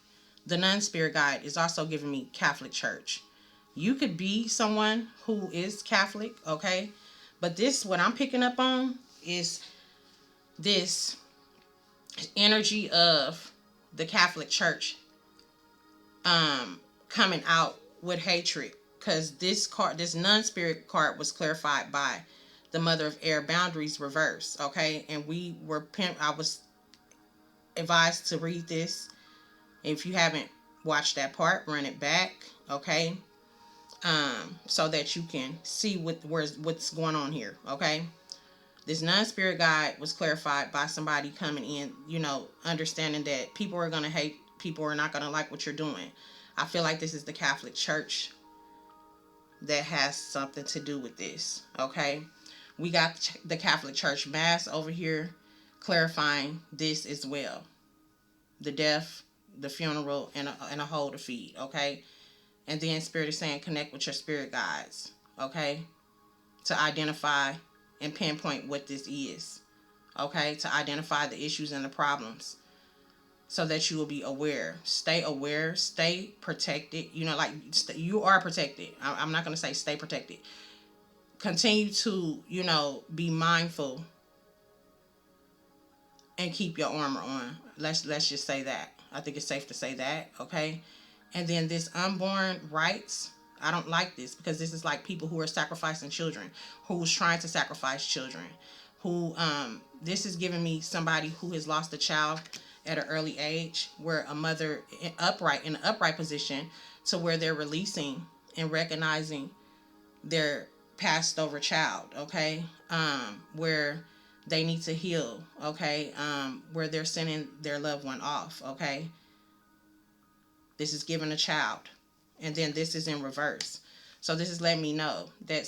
The Nun Spirit Guide is also giving me Catholic Church. You could be someone who is Catholic, okay? But this, what I'm picking up on, is this energy of the Catholic Church coming out with hatred. Because this Nun Spirit card was clarified by the Mother of Air, boundaries reverse, okay? And I was advised to read this. If you haven't watched that part, run it back, okay? So that you can see what's going on here, okay? This non-spirit guide was clarified by somebody coming in, understanding that people are going to hate, people are not going to like what you're doing. I feel like this is the Catholic Church that has something to do with this, okay? We got the Catholic Church Mass over here clarifying this as well. The death, the funeral, and a hole to feed, okay? And then Spirit is saying connect with your spirit guides, okay? To identify and pinpoint what this is, okay? To identify the issues and the problems so that you will be aware. Stay aware, stay protected. You are protected. I'm not going to say stay protected. Continue to, be mindful and keep your armor on. Let's just say that. I think it's safe to say that, okay? And then this unborn rights, I don't like this because this is like people who are sacrificing children, who's trying to sacrifice children, this is giving me somebody who has lost a child at an early age, where a mother in an upright position, to where they're releasing and recognizing their passed over child, okay? Where they need to heal, okay? Where they're sending their loved one off, okay? This is given a child. And then this is in reverse. So this is letting me know that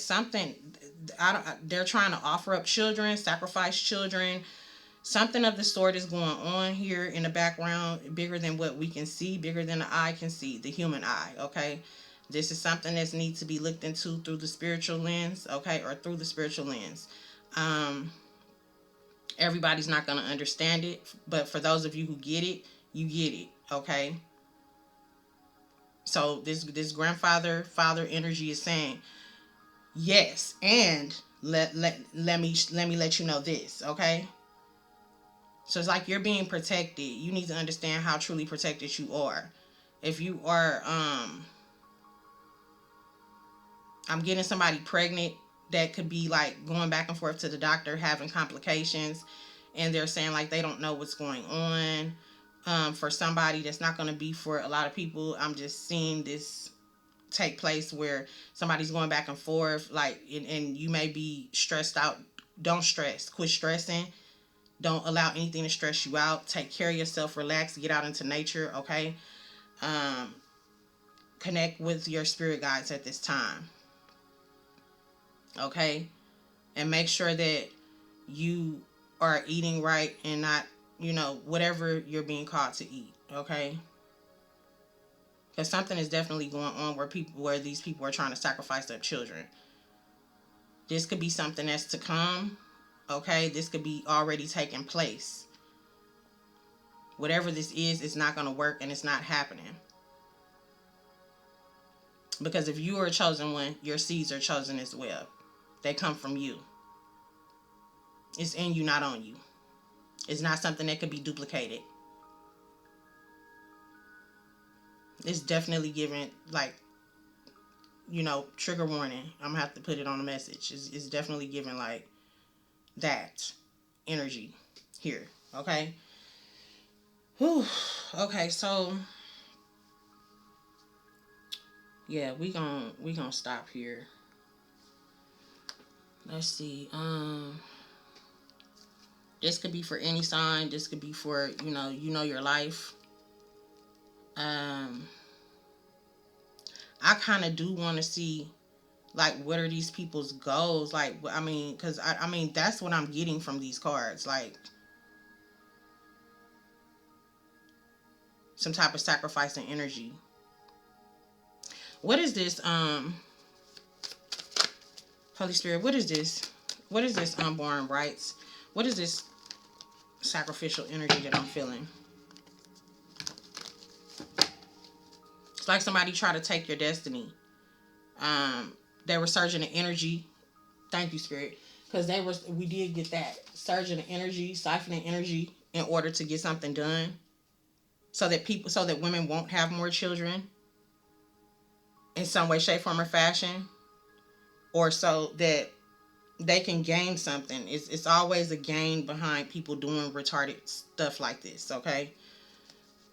they're trying to offer up children, sacrifice children. Something of the sort is going on here in the background, bigger than what we can see, bigger than the eye can see, the human eye, okay? This is something that needs to be looked into through the spiritual lens, okay? Or through the spiritual lens. Everybody's not going to understand it, but for those of you who get it, you get it, okay? So this grandfather father energy is saying yes, and let me let you know this, okay? So it's like you're being protected. You need to understand how truly protected you are. If you are I'm getting somebody pregnant that could be like going back and forth to the doctor, having complications, and they're saying like they don't know what's going on. For somebody, that's not going to be for a lot of people. I'm just seeing this take place where somebody's going back and forth, like, and you may be stressed out. Don't stress. Quit stressing. Don't allow anything to stress you out. Take care of yourself. Relax. Get out into nature, okay? Connect with your spirit guides at this time, okay? And make sure that you are eating right and not, whatever you're being called to eat, okay? Because something is definitely going on where these people are trying to sacrifice their children. This could be something that's to come, okay? This could be already taking place. Whatever this is not going to work, and it's not happening. Because if you are a chosen one, your seeds are chosen as well. They come from you. It's in you, not on you. It's not something that could be duplicated. It's definitely giving, like, trigger warning. I'm gonna have to put it on a message. It's definitely giving, like, that energy here. Okay. Whew. Okay, so yeah, we gonna stop here. Let's see. This could be for any sign. This could be for your life. I kind of do want to see, like, what are these people's goals? Like, I mean, because I mean, that's what I'm getting from these cards. Like, some type of sacrifice and energy. What is this? Holy Spirit, what is this? What is this? Unborn rights. What is this sacrificial energy that I'm feeling? It's like somebody tried to take your destiny. They were surging the energy. Thank you, Spirit. Because we did get that. Surging the energy, siphoning energy in order to get something done. So that women won't have more children in some way, shape, form, or fashion. Or so that they can gain something. It's always a gain behind people doing retarded stuff like this, okay?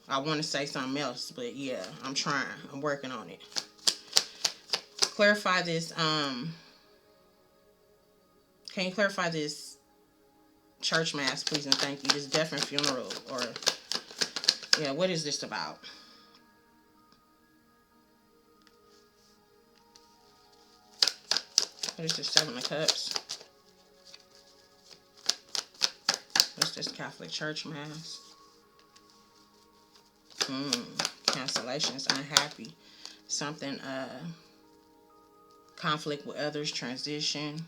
I want to say something else, but yeah, I'm trying. I'm working on it. Clarify this. Can you clarify this church mass, please and thank you? This death and funeral, or yeah, what is this about? What is this? Seven of Cups. What's this? Catholic church mass. Cancellations, unhappy. Something, conflict with others, transition.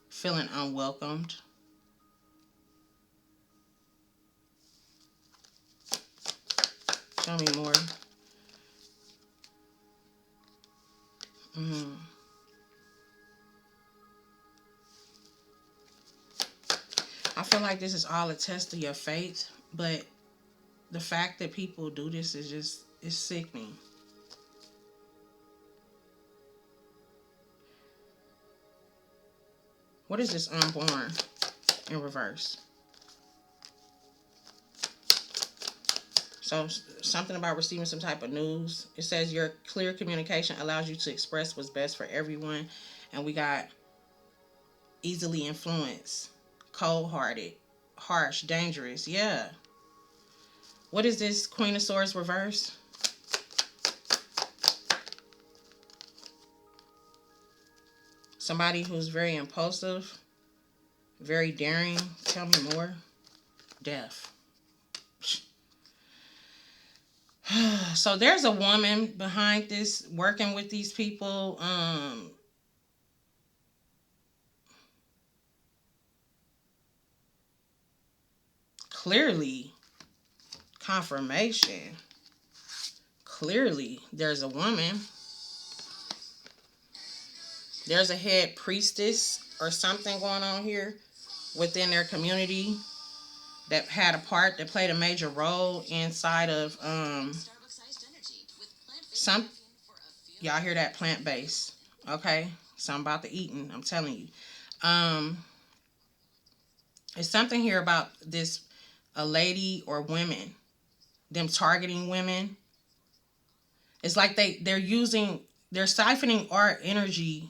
Feeling unwelcomed. Tell me more. I feel like this is all a test of your faith, but the fact that people do this is sickening. What is this unborn in reverse? So something about receiving some type of news. It says your clear communication allows you to express what's best for everyone. And we got easily influenced, cold-hearted, harsh, dangerous. Yeah. What is this Queen of Swords reverse? Somebody who's very impulsive, very daring. Tell me more. Death. So there's a woman behind this, working with these people. Clearly, confirmation. Clearly, there's a woman. There's a head priestess or something going on here within their community that had a part, that played a major role inside of some. Y'all hear that? Plant-based. Okay, something about the eating, I'm telling you. It's something here about this, a lady or women, them targeting women. It's like they're siphoning our energy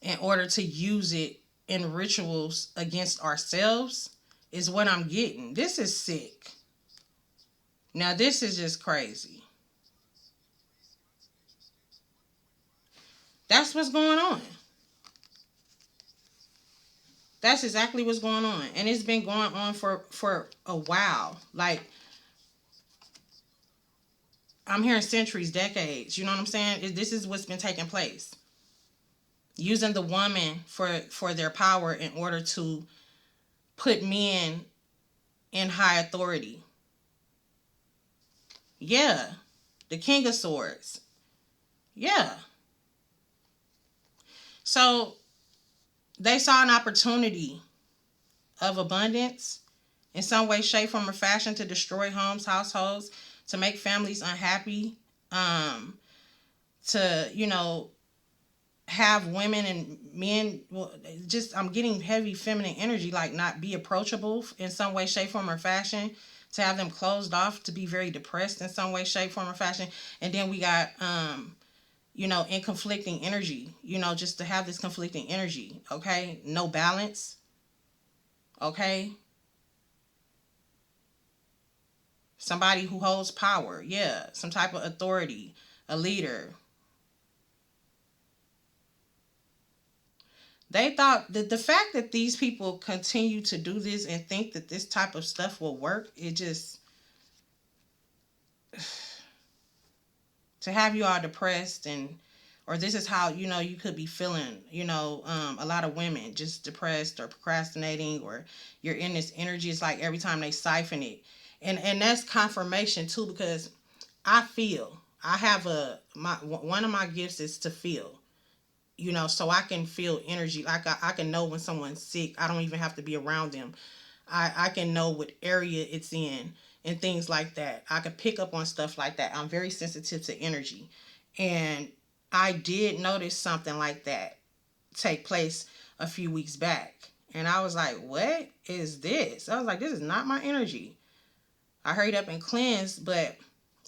in order to use it in rituals against ourselves, is what I'm getting. This is sick. Now this is just crazy. That's what's going on. That's exactly what's going on. And it's been going on for a while. Like, I'm hearing centuries, decades. You know what I'm saying? This is what's been taking place. Using the woman for their power in order to put men in high authority. Yeah. The King of Swords. Yeah. So they saw an opportunity of abundance in some way, shape, form, or fashion to destroy homes, households, to make families unhappy, to, have women and men, well, just, I'm getting heavy feminine energy, like not be approachable in some way, shape, form, or fashion, to have them closed off, to be very depressed in some way, shape, form, or fashion. And then we got, in conflicting energy, just to have this conflicting energy, okay? No balance, okay? Somebody who holds power, yeah, some type of authority, a leader. They thought that the fact that these people continue to do this and think that this type of stuff will work, it just, to have you all depressed, and or this is how you could be feeling, a lot of women just depressed or procrastinating, or you're in this energy. It's like every time they siphon it, and that's confirmation too, because I have one of my gifts is to feel, so I can feel energy. Like I can know when someone's sick. I don't even have to be around them. I can know what area it's in and things like that. I can pick up on stuff like that. I'm very sensitive to energy. And I did notice something like that take place a few weeks back. And I was like, what is this? I was like, this is not my energy. I hurried up and cleansed, but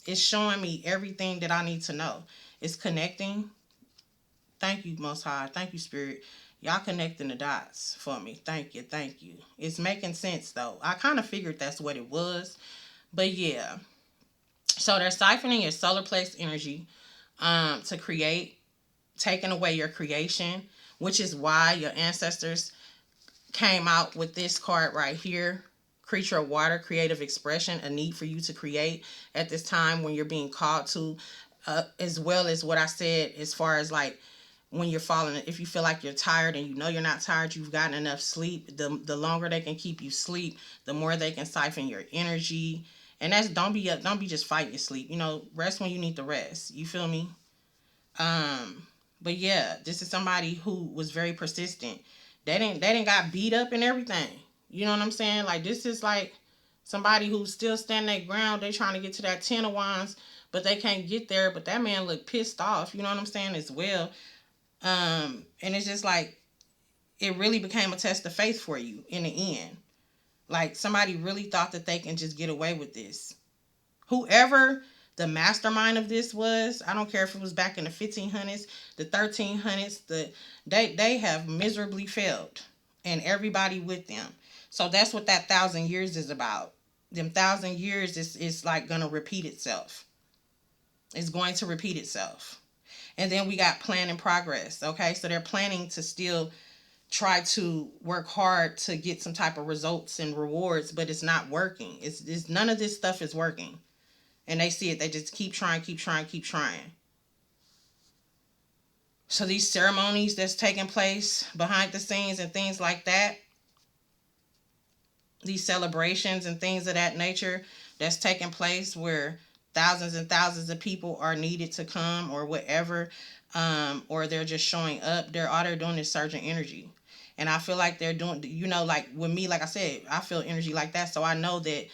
it's showing me everything that I need to know. It's connecting. Thank you, Most High. Thank you, Spirit. Y'all connecting the dots for me. Thank you. Thank you. It's making sense, though. I kind of figured that's what it was. But yeah. So they're siphoning your solar plex energy to create, taking away your creation, which is why your ancestors came out with this card right here. Creature of water, creative expression, a need for you to create at this time when you're being called to, as well as what I said as far as like when you're falling, if you feel like you're tired and you're not tired, you've gotten enough sleep, the longer they can keep you sleep, the more they can siphon your energy. And that's, don't be just fighting your sleep, rest when you need to rest, you feel me? But yeah, this is somebody who was very persistent. They didn't got beat up and everything, you know what I'm saying? Like, this is like somebody who's still standing their ground. They trying to get to that 10 of wands, but they can't get there. But that man looked pissed off, you know what I'm saying, as well. And it's just like, it really became a test of faith for you in the end. Like, somebody really thought that they can just get away with this. Whoever the mastermind of this was, I don't care if it was back in the 1500s, the 1300s, they have miserably failed, and everybody with them. So that's what that 1,000 years is about. Them 1,000 years is like gonna repeat itself. It's going to repeat itself. And then we got plan and progress. Okay, so they're planning to still try to work hard to get some type of results and rewards, but it's not working. It's none of this stuff is working. And they see it. They just keep trying, keep trying, keep trying. So these ceremonies that's taking place behind the scenes and things like that, these celebrations and things of that nature that's taking place where thousands and thousands of people are needed to come or whatever, or they're just showing up, all they're doing is surging energy. And I feel like they're doing, like with me, like I said, I feel energy like that. So I know that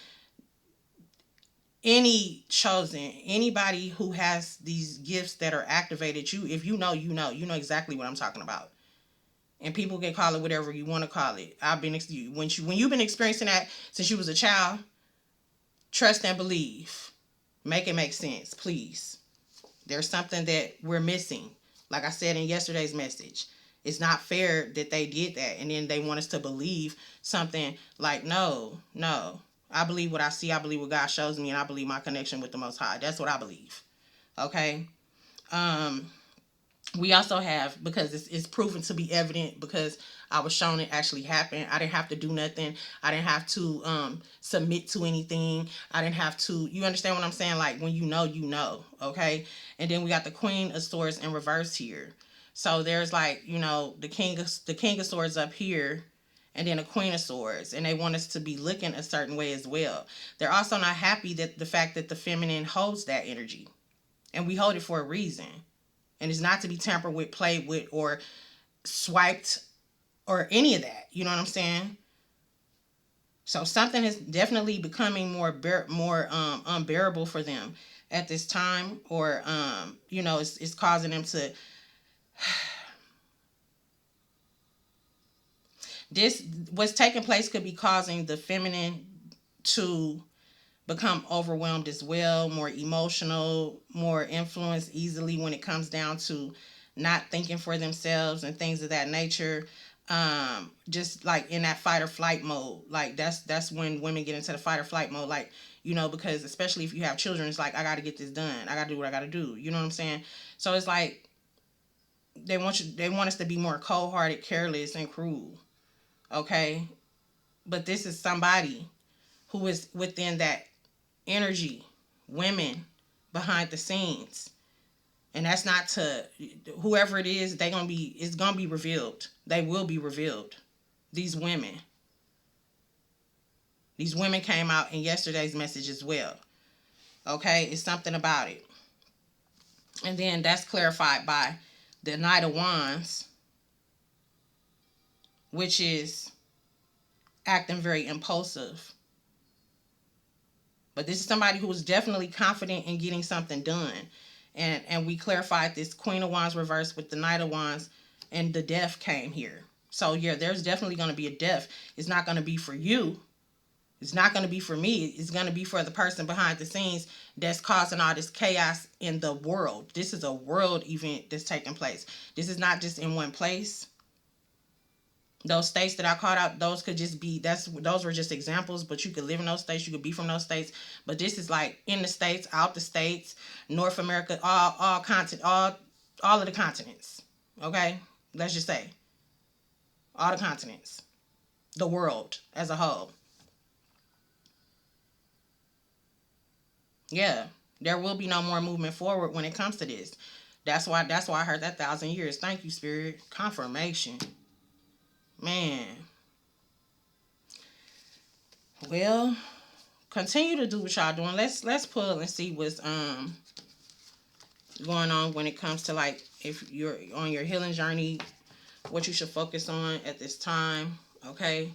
anybody who has these gifts that are activated, if you know exactly what I'm talking about. And people can call it whatever you want to call it. When you've been experiencing that since you was a child, trust and believe. Make it make sense, please. There's something that we're missing. Like I said in yesterday's message, it's not fair that they did that and then they want us to believe something like, no. I believe what I see, I believe what God shows me, and I believe my connection with the Most High. That's what I believe. Okay? We also have, because it's proven to be evident, because I was shown it actually happened. I didn't have to do nothing. I didn't have to submit to anything. I didn't have to, you understand what I'm saying? Like, when you know, okay? And then we got the Queen of Swords in reverse here. So there's like, the King of Swords up here, and then a Queen of Swords, and they want us to be looking a certain way as well. They're also not happy that the fact that the feminine holds that energy, and we hold it for a reason. And it's not to be tampered with, played with, or swiped or any of that. You know what I'm saying? So something is definitely becoming more unbearable for them at this time, or you know, it's causing them to this what's taking place could be causing the feminine to become overwhelmed as well, more emotional, more influenced easily when it comes down to not thinking for themselves and things of that nature. Just like in that fight or flight mode. Like that's when women get into the fight or flight mode. Like, you know, because especially if you have children, it's like, I gotta get this done. I gotta do what I gotta do. You know what I'm saying? So it's like they want us to be more cold hearted, careless, and cruel. Okay? But this is somebody who is within that energy, women behind the scenes. And that's not to whoever it is, it's gonna be revealed. They will be revealed. These women. These women came out in yesterday's message as well. Okay? It's something about it. And then that's clarified by the Knight of Wands, which is acting very impulsive. But this is somebody who is definitely confident in getting something done. And we clarified this Queen of Wands reversed with the Knight of Wands, and the death came here. So yeah, there's definitely going to be a death. It's not going to be for you. It's not going to be for me. It's going to be for the person behind the scenes that's causing all this chaos in the world. This is a world event that's taking place. This is not just in one place. Those states that I called out, those could just be, those were just examples, but you could live in those states, you could be from those states. But this is like in the states, out the states, North America, all of the continents. Okay? Let's just say all the continents, the world as a whole. Yeah, there will be no more movement forward when it comes to this. That's why I heard that 1,000 years. Thank you, Spirit. Confirmation. Man. Well, continue to do what y'all doing. Let's pull and see what's going on when it comes to, like, if you're on your healing journey, what you should focus on at this time. Okay?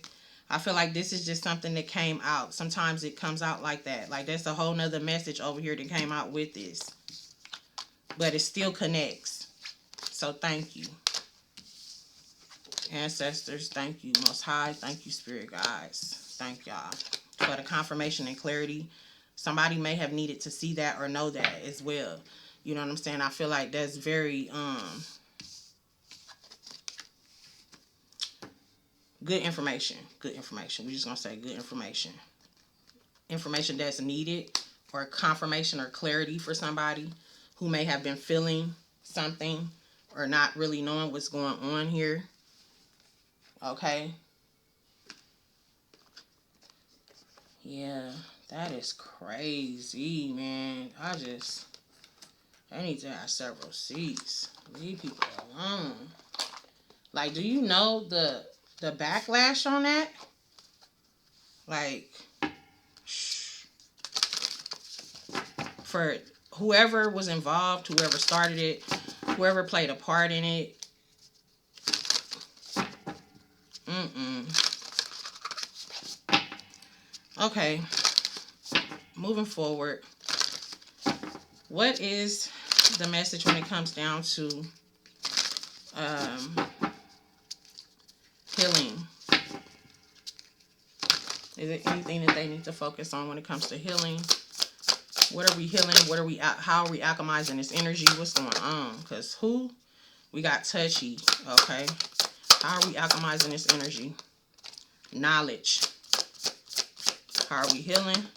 I feel like this is just something that came out. Sometimes it comes out like that. Like, there's a whole nother message over here that came out with this. But it still connects. So thank you. Ancestors, thank you. Most High, thank you, Spirit Guides. Thank y'all for the confirmation and clarity. Somebody may have needed to see that or know that as well. You know what I'm saying? I feel like that's very good information. Good information. We're just going to say good information. Information that's needed, or confirmation or clarity for somebody who may have been feeling something or not really knowing what's going on here. Okay? Yeah, that is crazy, man. I need to have several seats. Leave people alone. Like, do you know the backlash on that? Like, for whoever was involved, whoever started it, whoever played a part in it. Okay. Moving forward. What is the message when it comes down to healing? Is there anything that they need to focus on when it comes to healing? What are we healing? How are we alchemizing this energy? What's going on? Because we got touchy. Okay. How are we alchemizing this energy? Knowledge. How are we healing?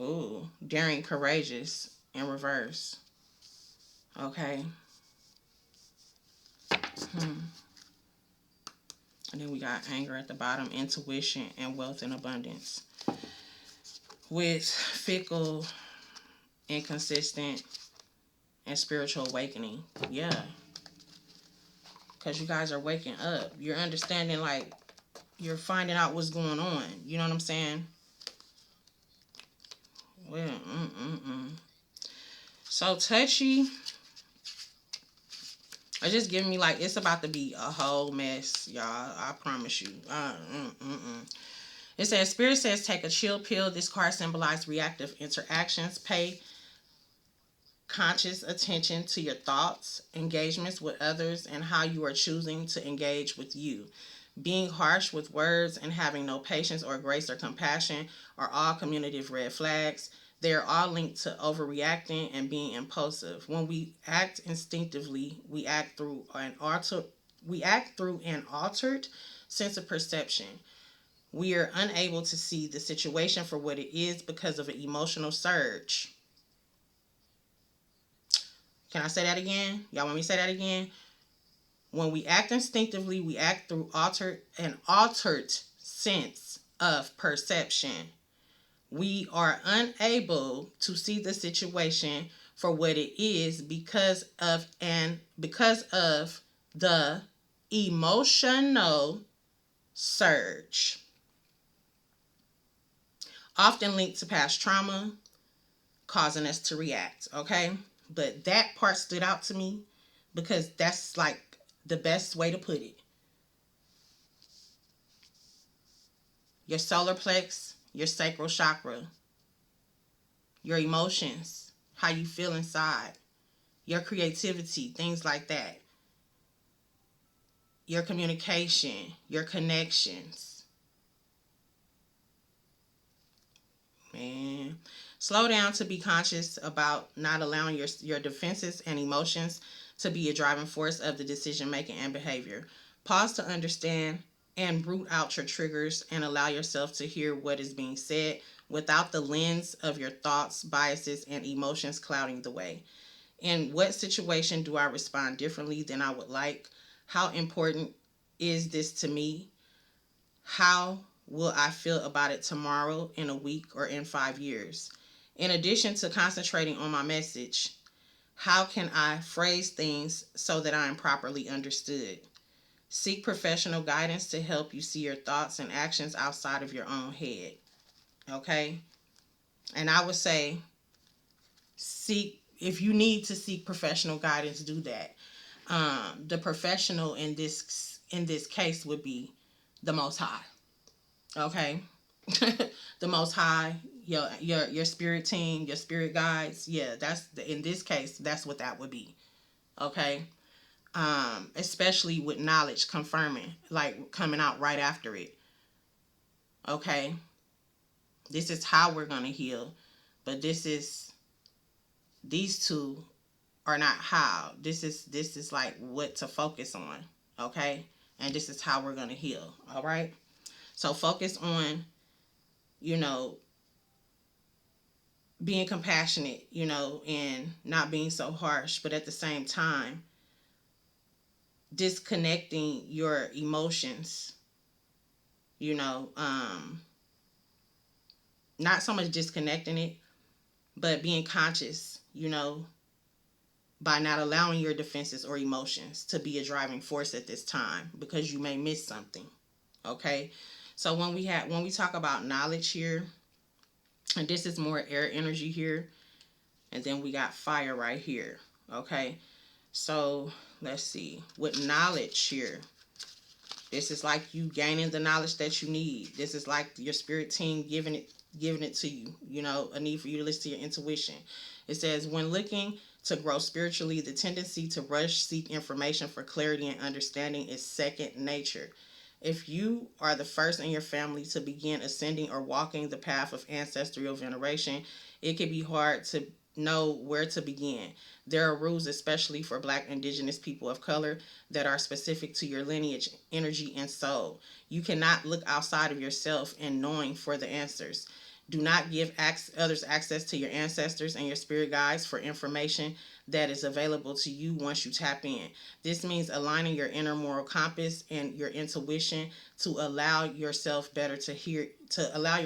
Ooh, daring, courageous, in reverse. Okay. And then we got anger at the bottom, intuition, and wealth and abundance. With fickle, inconsistent, and spiritual awakening. Yeah. Because you guys are waking up. You're understanding, like, you're finding out what's going on. You know what I'm saying? Well, So touchy It's just giving me like it's about to be a whole mess, y'all. I promise you. It says, Spirit says, take a chill pill. This card symbolizes reactive interactions. Pay conscious attention to your thoughts, engagements with others, and how you are choosing to engage with you. Being harsh with words and having no patience or grace or compassion are all communicative red flags. They are all linked to overreacting and being impulsive. When we act instinctively, we act through an altered sense of perception. We are unable to see the situation for what it is because of an emotional surge. Can I say that again? Y'all want me to say that again? When we act instinctively, we act through an altered sense of perception. We are unable to see the situation for what it is because of the emotional surge, often linked to past trauma, causing us to react. Okay, but that part stood out to me because that's like the best way to put it. Your solar plex, your sacral chakra, your emotions, how you feel inside, your creativity, things like that, your communication, your connections. Man, slow down to be conscious about not allowing your defenses and emotions to be a driving force of the decision making and behavior. Pause to understand and root out your triggers and allow yourself to hear what is being said without the lens of your thoughts, biases, and emotions clouding the way. In what situation do I respond differently than I would like? How important is this to me? How will I feel about it tomorrow, in a week, or in 5 years? In addition to concentrating on my message, how can I phrase things so that I am properly understood? Seek professional guidance to help you see your thoughts and actions outside of your own head. Okay? And I would say, if you need to seek professional guidance, do that. The professional in this case would be the Most High. Okay, the Most High, your spirit team, your spirit guides. Yeah, in this case, that's what that would be. Okay, especially with knowledge confirming, like coming out right after it. Okay, this is how we're gonna heal, but these two are not how. This is like what to focus on. Okay, and this is how we're gonna heal. All right, so focus on, you know, being compassionate, and not being so harsh, but at the same time, disconnecting your emotions, you know, not so much disconnecting it, but being conscious, by not allowing your defenses or emotions to be a driving force at this time because you may miss something. Okay. So when we talk about knowledge here, and this is more air energy here, and then we got fire right here. Okay. So let's see. With knowledge here, this is like you gaining the knowledge that you need. This is like your spirit team giving it to you. A need for you to listen to your intuition. It says, when looking to grow spiritually, the tendency to rush seek information for clarity and understanding is second nature. If you are the first in your family to begin ascending or walking the path of ancestral veneration, it can be hard to know where to begin. There are rules, especially for Black, Indigenous people of color, that are specific to your lineage, energy, and soul. You cannot look outside of yourself in knowing for the answers. Do not give others access to your ancestors and your spirit guides for information that is available to you once you tap in. This means aligning your inner moral compass and your intuition to allow yourself better to hear, to allow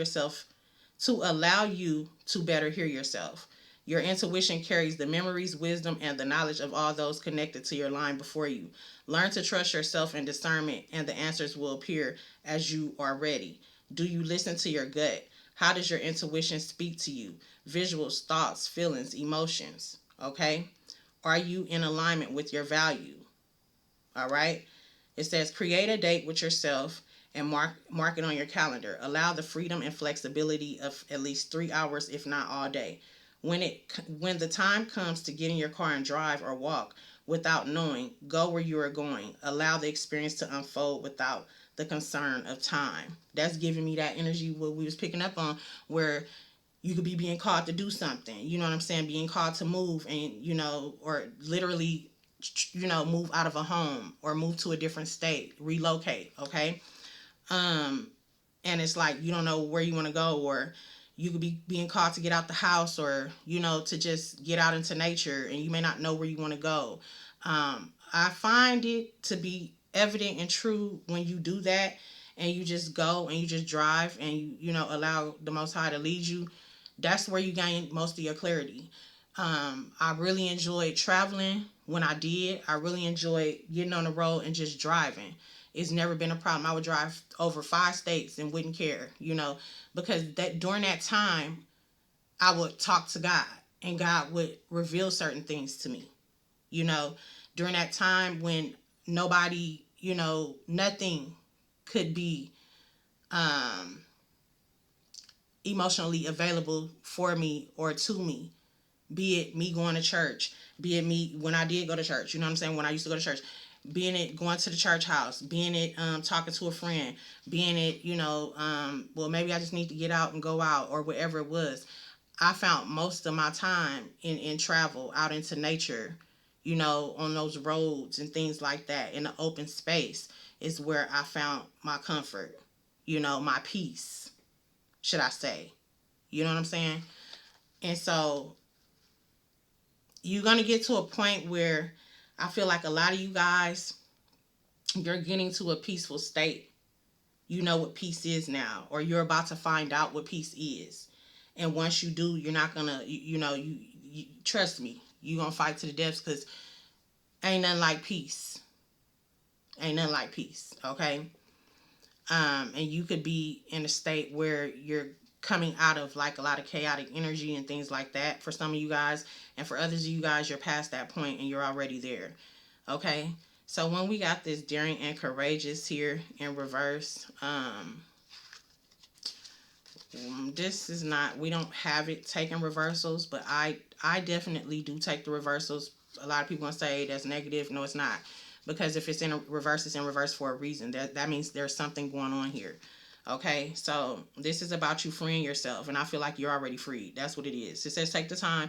you to better hear yourself. Your intuition carries the memories, wisdom, and the knowledge of all those connected to your line before you. Learn to trust yourself and discernment, and the answers will appear as you are ready. Do you listen to your gut? How does your intuition speak to you? Visuals, thoughts, feelings, emotions. Okay? Are you in alignment with your value? All right. It says create a date with yourself and mark it on your calendar. Allow the freedom and flexibility of at least 3 hours, if not all day. When the time comes to get in your car and drive or walk without knowing, go where you are going. Allow the experience to unfold without the concern of time. That's giving me that energy what we was picking up on, where you could be being called to do something. You know what I'm saying? Being called to move, and or literally, move out of a home or move to a different state, relocate. Okay. Um, and it's like you don't know where you want to go, or you could be being called to get out the house, or to just get out into nature, and you may not know where you want to go. I find it to be evident and true when you do that, and you just go and you just drive, and allow the Most High to lead you. That's where you gain most of your clarity. I really enjoyed traveling when I did. I really enjoyed getting on the road and just driving. It's never been a problem. I would drive over 5 states and wouldn't care, because that during that time I would talk to God, and God would reveal certain things to me. You know, During that time when nobody, nothing could be um emotionally available for me or to me, be it me going to church, be it me when I did go to church, you know what I'm saying, when I used to go to church, being it going to the church house, being it talking to a friend, being it, well, maybe I just need to get out and go out, or whatever it was. I found most of my time in travel out into nature, on those roads and things like that, in the open space, is where I found my comfort, my peace, should I say. You know what I'm saying? And so you're going to get to a point where I feel like a lot of you guys, you're getting to a peaceful state. You know what peace is now, or you're about to find out what peace is. And once you do, you're not going to, you trust me, you're going to fight to the death, because ain't nothing like peace. Ain't nothing like peace, okay? And you could be in a state where you're coming out of like a lot of chaotic energy and things like that for some of you guys, and for others of you guys, you're past that point and you're already there. Okay. So when we got this daring and courageous here in reverse, this is not, we don't have it taking reversals, but I definitely do take the reversals. A lot of people gonna say that's negative. No, it's not, because if it's in a reverse, it's in reverse for a reason. That means there's something going on here. Okay, so this is about you freeing yourself, and I feel like you're already freed. That's what it is. It says take the time.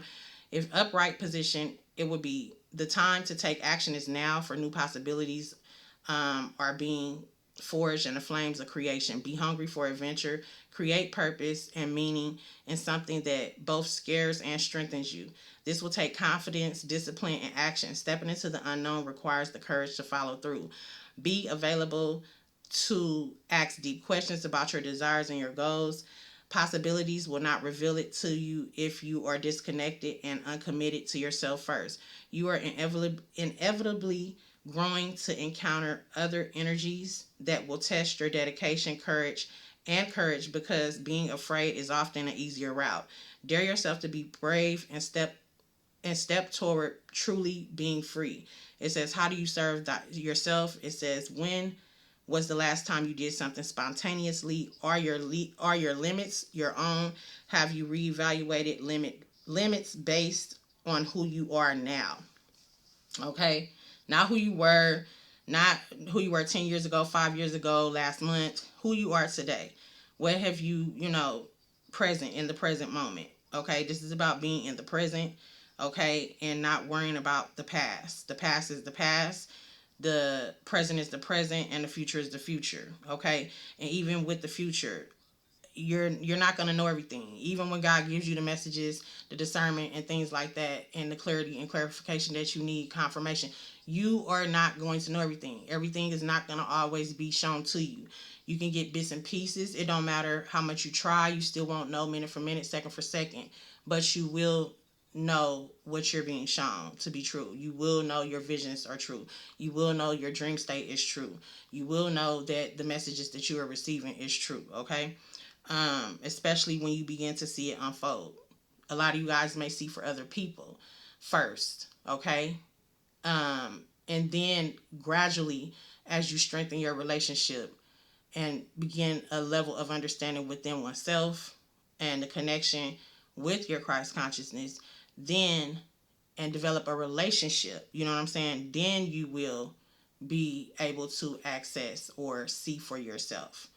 If upright position, it would be the time to take action is now, for new possibilities are being forged in the flames of creation. Be hungry for adventure. Create purpose and meaning in something that both scares and strengthens you. This will take confidence, discipline, and action. Stepping into the unknown requires the courage to follow through. Be available to ask deep questions about your desires and your goals. Possibilities will not reveal it to you if you are disconnected and uncommitted to yourself first. You are inevitably growing to encounter other energies that will test your dedication, courage, because being afraid is often an easier route. Dare yourself to be brave and step toward truly being free. It says, how do you serve yourself? It says, when was the last time you did something spontaneously? Are your limits your own? Have you reevaluated limits based on who you are now? Okay, not who you were, not who you were 10 years ago, 5 years ago, last month. Who you are today. What have you, present in the present moment? Okay, this is about being in the present. Okay, and not worrying about the past. The past is the past, the present is the present, and the future is the future. Okay, and even with the future, you're not going to know everything. Even when God gives you the messages, the discernment and things like that, and the clarity and clarification that you need, confirmation, you are not going to know everything is not going to always be shown to you. You can get bits and pieces. It don't matter how much you try, you still won't know minute for minute, second for second, but you will know what you're being shown to be true. You will know your visions are true. You will know your dream state is true. You will know that the messages that you are receiving is true. Okay, especially when you begin to see it unfold. A lot of you guys may see for other people first. Okay, And then gradually, as you strengthen your relationship and begin a level of understanding within oneself and the connection with your Christ consciousness, then and develop a relationship, you know what I'm saying? Then you will be able to access or see for yourself.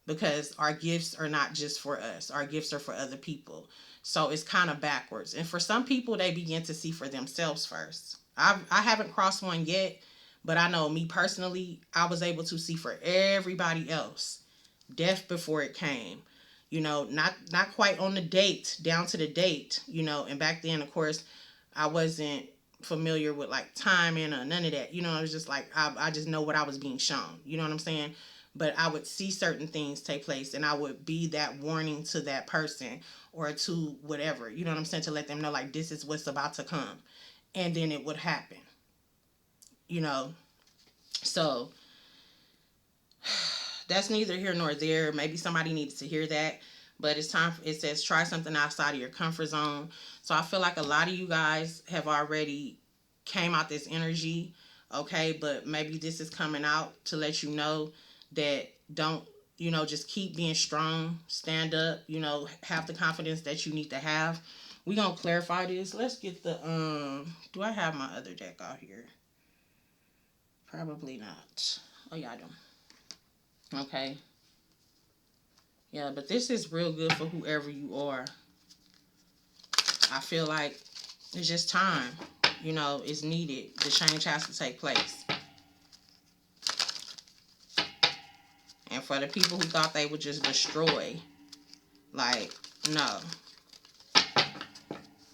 Because our gifts are not just for us, our gifts are for other people. So it's kind of backwards. And for some people, they begin to see for themselves first. I haven't crossed one yet, but I know me personally, I was able to see for everybody else death before it came. You know, not quite on the date, down to the date, you know. And back then, of course, I wasn't familiar with like timing or none of that. You know, I was just like, I just know what I was being shown. You know what I'm saying? But I would see certain things take place and I would be that warning to that person or to whatever, you know what I'm saying, to let them know like this is what's about to come. And then it would happen, you know. So that's neither here nor there. Maybe somebody needs to hear that. But it's time, it says try something outside of your comfort zone. So I feel like a lot of you guys have already came out this energy, okay? But maybe this is coming out to let you know that don't, you know, just keep being strong, stand up, you know, have the confidence that you need to have. We're going to clarify this. Let's get the, do I have my other deck out here? Probably not. Oh, yeah, I do. Okay. Yeah, but this is real good for whoever you are. I feel like it's just time. You know, it's needed. The change has to take place. And for the people who thought they would just destroy, like, no.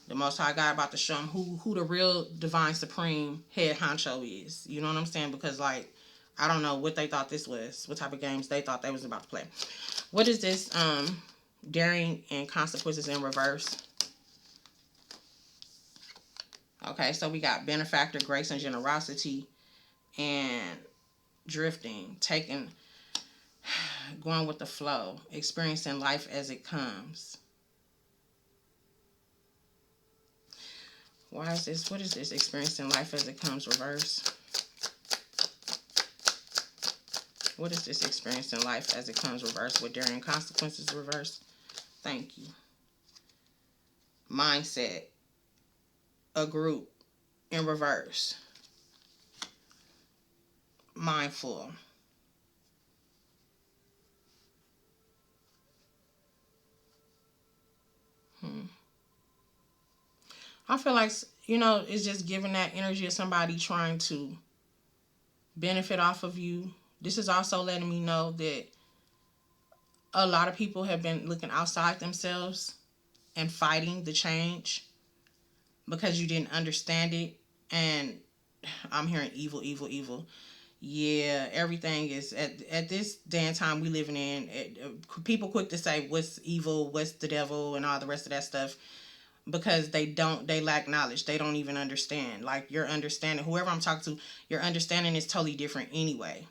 The Most High God about to show them who the real Divine Supreme head honcho is. You know what I'm saying? Because, like, I don't know what they thought this was. What type of games they thought they was about to play. What is this? Daring and consequences in reverse. Okay, so we got benefactor, grace, and generosity, and drifting, going with the flow, experiencing life as it comes. Why is this? What is this? Experiencing life as it comes, reverse. What is this? Experiencing life as it comes, reverse, with daring consequences, reverse. Thank you. Mindset, a group, in reverse. Mindful. I feel like, you know, it's just giving that energy of somebody trying to benefit off of you. This is also letting me know that a lot of people have been looking outside themselves and fighting the change because you didn't understand it. And I'm hearing evil, evil, evil. Yeah, everything is at this day and time we living in. People quick to say what's evil, what's the devil, and all the rest of that stuff because they lack knowledge. They don't even understand. Like your understanding, whoever I'm talking to, your understanding is totally different anyway.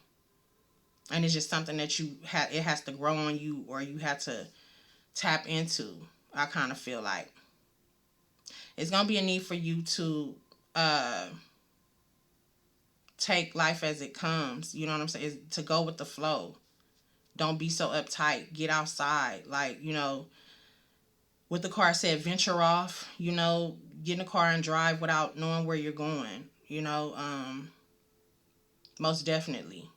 And it's just something that it has to grow on you or you have to tap into. I kind of feel like it's gonna be a need for you to take life as it comes. You know what I'm saying? It's to go with the flow. Don't be so uptight. Get outside. Like, you know, what the car said, venture off. You know, get in the car and drive without knowing where you're going. You know, most definitely.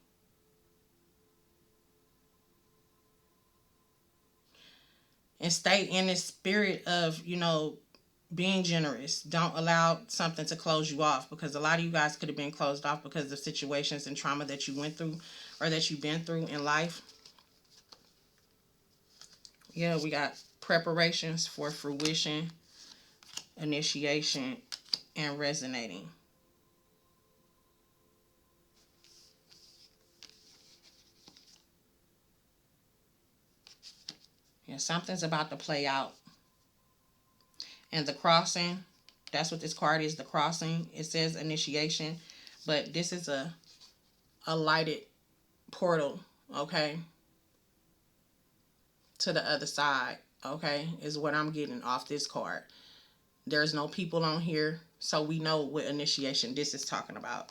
And stay in the spirit of, you know, being generous. Don't allow something to close you off because a lot of you guys could have been closed off because of situations and trauma that you went through or that you've been through in life. Yeah, we got preparations for fruition, initiation, and resonating. Yeah, something's about to play out. And the crossing, that's what this card is, the crossing. It says initiation, but this is a lighted portal, okay, to the other side, okay, is what I'm getting off this card. There's no people on here, so we know what initiation this is talking about.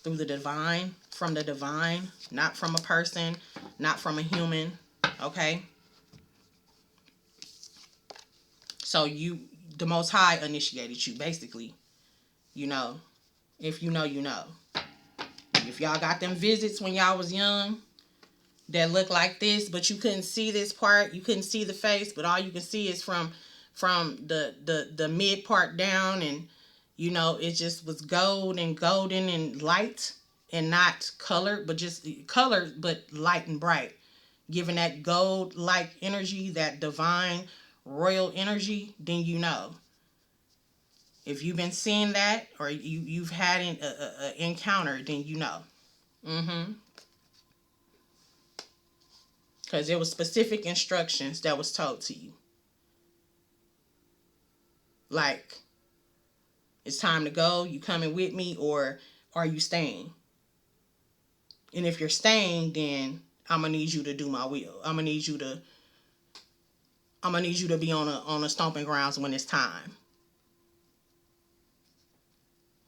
through the divine, from the divine, not from a person, not from a human. Okay? So the Most High initiated you, basically. You know, if you know, you know. If y'all got them visits when y'all was young that look like this, but you couldn't see this part, you couldn't see the face, but all you can see is from the mid part down, and you know, it just was gold and golden and light and not colored, but just colored, but light and bright, giving that gold like energy, that divine royal energy. Then you know, if you've been seeing that, or you've had an encounter, then you know. Because there was specific instructions that was told to you. Like, it's time to go, you coming with me, or are you staying? And if you're staying, then I'm gonna need you to do my will. I'm gonna need you to be on a stomping grounds when it's time.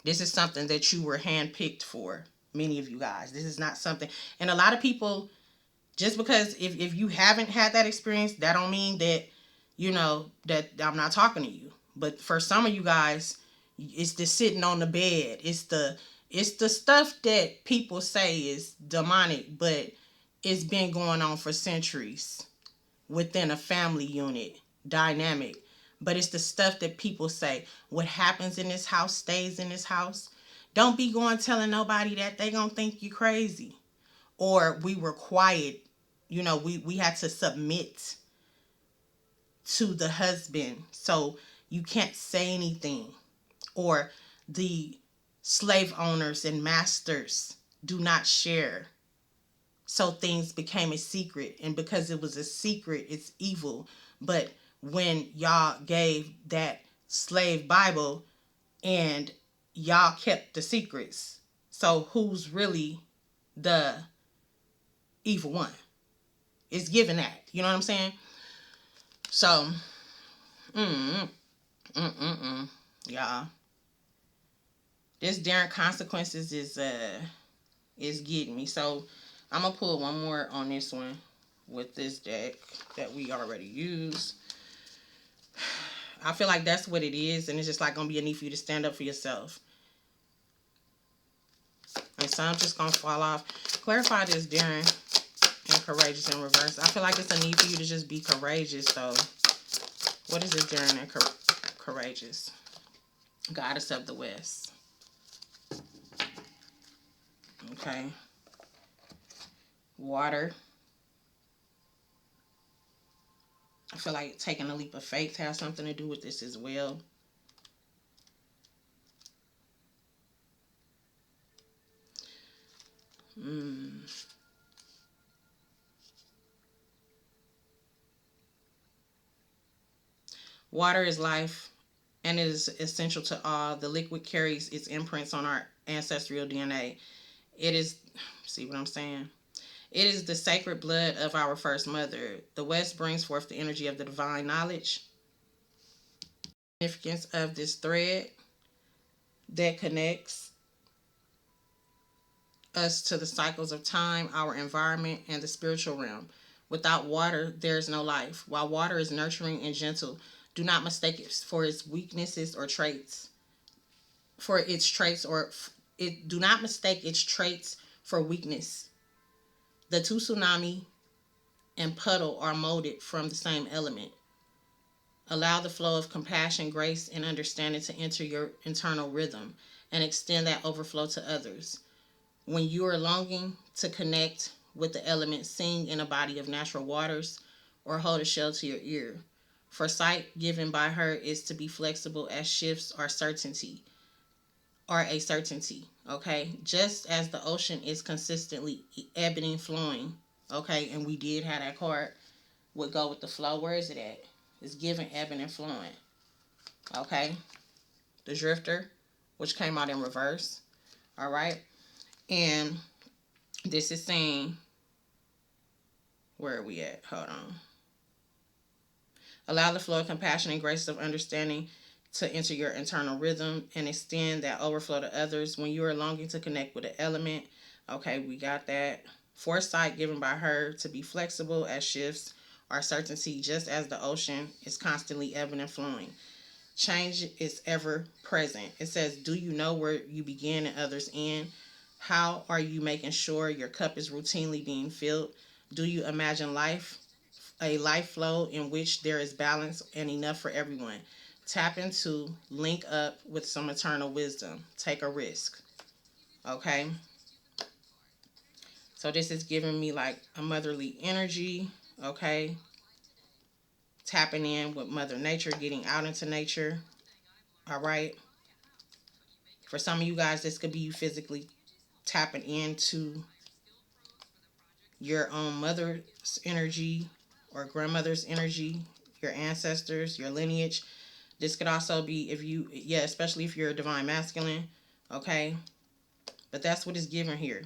This is something that you were handpicked for, many of you guys. This is not something, and a lot of people, just because if you haven't had that experience, that don't mean that, you know, that I'm not talking to you. But for some of you guys, it's the sitting on the bed. It's the stuff that people say is demonic, but it's been going on for centuries within a family unit dynamic. But it's the stuff that people say, what happens in this house stays in this house. Don't be going telling nobody that. They gonna think you crazy. Or we were quiet. You know, we had to submit to the husband, so you can't say anything. Or the slave owners and masters do not share, so things became a secret, and because it was a secret, it's evil. But when y'all gave that slave Bible and y'all kept the secrets, so who's really the evil one? It's given that, you know what I'm saying? So y'all, this daring consequences is getting me. So I'm gonna pull one more on this one with this deck that we already used. I feel like that's what it is, and it's just like gonna be a need for you to stand up for yourself. And some just gonna fall off. Clarify this daring and courageous in reverse. I feel like it's a need for you to just be courageous. So what is this daring and courageous? Goddess of the West. Okay. Water. I feel like taking a leap of faith has something to do with this as well. Water is life and it is essential to all. The liquid carries its imprints on our ancestral DNA. It is, see what I'm saying? It is the sacred blood of our first mother. The West brings forth the energy of the divine knowledge. Significance of this thread that connects us to the cycles of time, our environment, and the spiritual realm. Without water, there is no life. While water is nurturing and gentle, do not mistake it for its weaknesses or traits. For its traits or it do not mistake its traits for weakness. The two tsunami and puddle are molded from the same element. Allow the flow of compassion, grace, and understanding to enter your internal rhythm and extend that overflow to others. When you are longing to connect with the element, sing in a body of natural waters or hold a shell to your ear. For sight given by her is to be flexible as shifts are a certainty, okay? Just as the ocean is consistently ebbing and flowing, okay? And we did have that card would go with the flow. Where is it at? It's giving, ebbing, and flowing, okay? The drifter, which came out in reverse, all right? And this is saying, where are we at? Hold on. Allow the flow of compassion and grace of understanding to enter your internal rhythm and extend that overflow to others when you are longing to connect with an element. Okay, we got that. Foresight given by her to be flexible as shifts are certainty, just as the ocean is constantly ebbing and flowing. Change is ever present. It says, do you know where you begin and others end? How are you making sure your cup is routinely being filled? Do you imagine a life flow in which there is balance and enough for everyone? Tap into, link up with some eternal wisdom. Take a risk. Okay? So this is giving me like a motherly energy. Okay? Tapping in with Mother Nature, getting out into nature. All right? For some of you guys, this could be you physically tapping into your own mother's energy or grandmother's energy, your ancestors, your lineage. This could also be if you, yeah, especially if you're a divine masculine, okay? But that's what it's given here.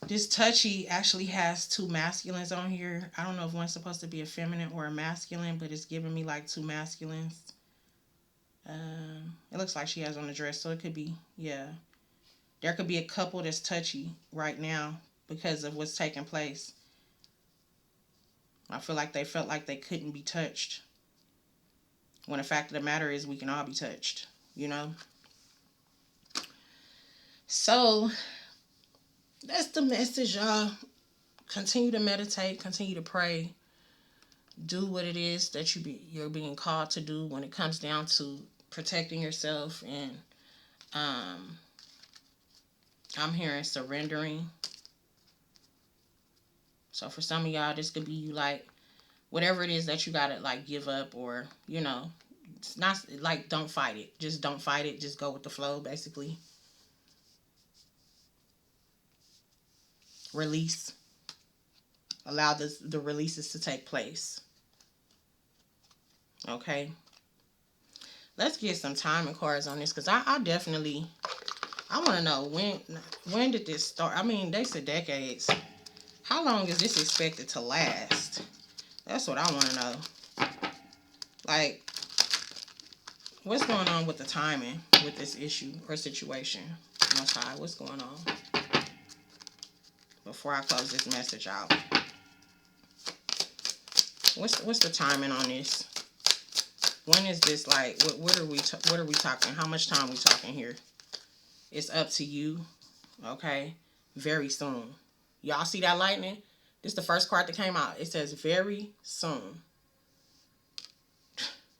This touchy actually has two masculines on here. I don't know if one's supposed to be a feminine or a masculine, but it's giving me like two masculines. It looks like she has on a dress, so it could be, yeah. There could be a couple that's touchy right now because of what's taking place. I feel like they felt like they couldn't be touched. When the fact of the matter is we can all be touched, you know? So that's the message, y'all. Continue to meditate, continue to pray. Do what it is that you're being called to do when it comes down to protecting yourself. And I'm hearing surrendering. So for some of y'all, this could be you like, whatever it is that you gotta like give up, or, you know, it's not like don't fight it. Just don't fight it. Just go with the flow, basically. Release. Allow the releases to take place. Okay. Let's get some timing cards on this, because I definitely, I want to know when did this start? I mean, they said decades. How long is this expected to last? That's what I want to know. Like, what's going on with the timing with this issue or situation? Most High, what's going on? Before I close this message out, what's the timing on this? When is this, like, what are we talking? How much time we talking here? It's up to you. Okay, very soon. Y'all see that lightning? This is the first card that came out. It says very soon.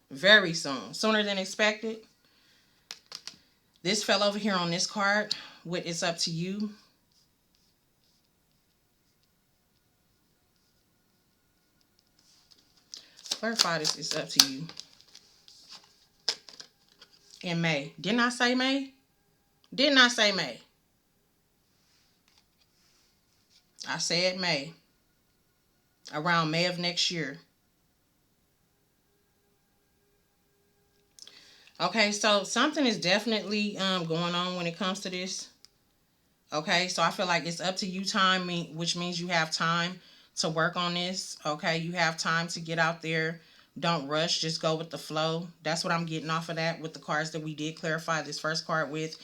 Very soon. Sooner than expected. This fell over here on this card with it's up to you. Clarify this, it's up to you. In May. Didn't I say May? Didn't I say May? I said May. Around May of next year. Okay, so something is definitely going on when it comes to this. Okay, so I feel like it's up to you time, which means you have time to work on this. Okay, you have time to get out there. Don't rush, just go with the flow. That's what I'm getting off of that with the cards that we did clarify this first card with.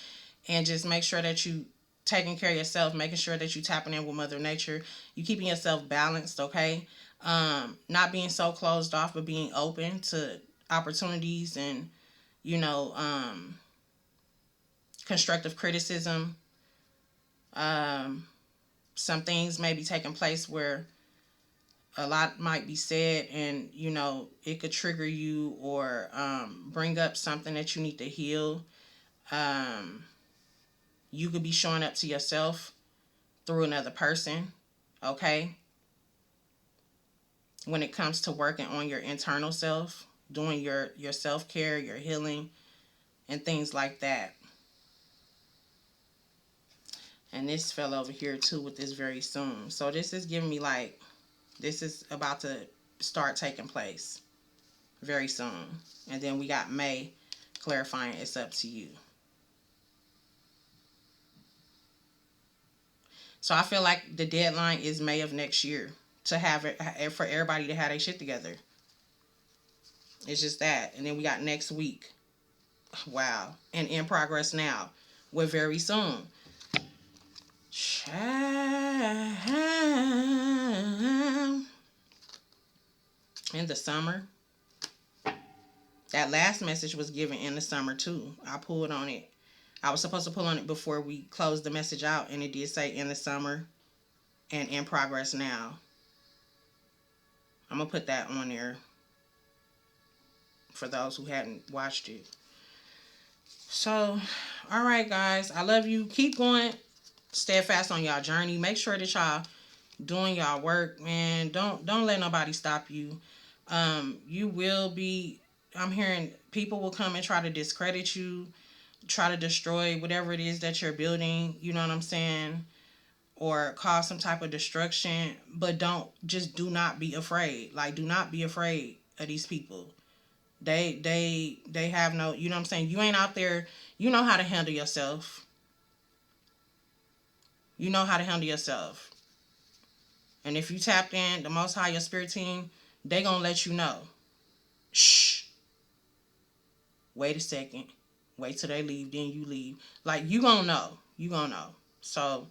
And just make sure that you taking care of yourself, making sure that you tapping in with Mother Nature. You keeping yourself balanced, okay? Not being so closed off, but being open to opportunities and, you know, constructive criticism. Some things may be taking place where a lot might be said, and, you know, it could trigger you or bring up something that you need to heal. You could be showing up to yourself through another person, okay? When it comes to working on your internal self, doing your self-care, your healing, and things like that. And this fell over here too with this very soon. So this is giving me like, this is about to start taking place very soon. And then we got May clarifying it's up to you. So I feel like the deadline is May of next year to have it for everybody to have their shit together. It's just that. And then we got next week. Wow. And in progress now. We're very soon. In the summer. That last message was given in the summer too. I pulled on it. I was supposed to pull on it before we closed the message out, and it did say in the summer and in progress now. I'm going to put that on there for those who hadn't watched it. So, all right, guys. I love you. Keep going steadfast on y'all journey. Make sure that y'all doing y'all work, man. Don't let nobody stop you. You will be, I'm hearing people will come and try to discredit you, try to destroy whatever it is that you're building, you know what I'm saying? Or cause some type of destruction, but do not be afraid. Like, do not be afraid of these people. They have no, you know what I'm saying? You ain't out there, you know how to handle yourself. You know how to handle yourself. And if you tapped in, the Most High, your spirit team, they gonna let you know. Shh. Wait a second. Wait till they leave, then you leave. Like, you gonna know. You gonna know. So,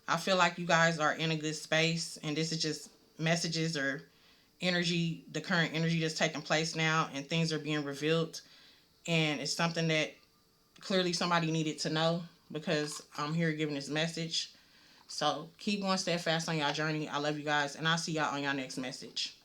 I feel like you guys are in a good space, and this is just messages or energy, the current energy that's taking place now, and things are being revealed. And it's something that clearly somebody needed to know, because I'm here giving this message. So keep going steadfast on y'all journey. I love you guys, and I'll see y'all on y'all next message.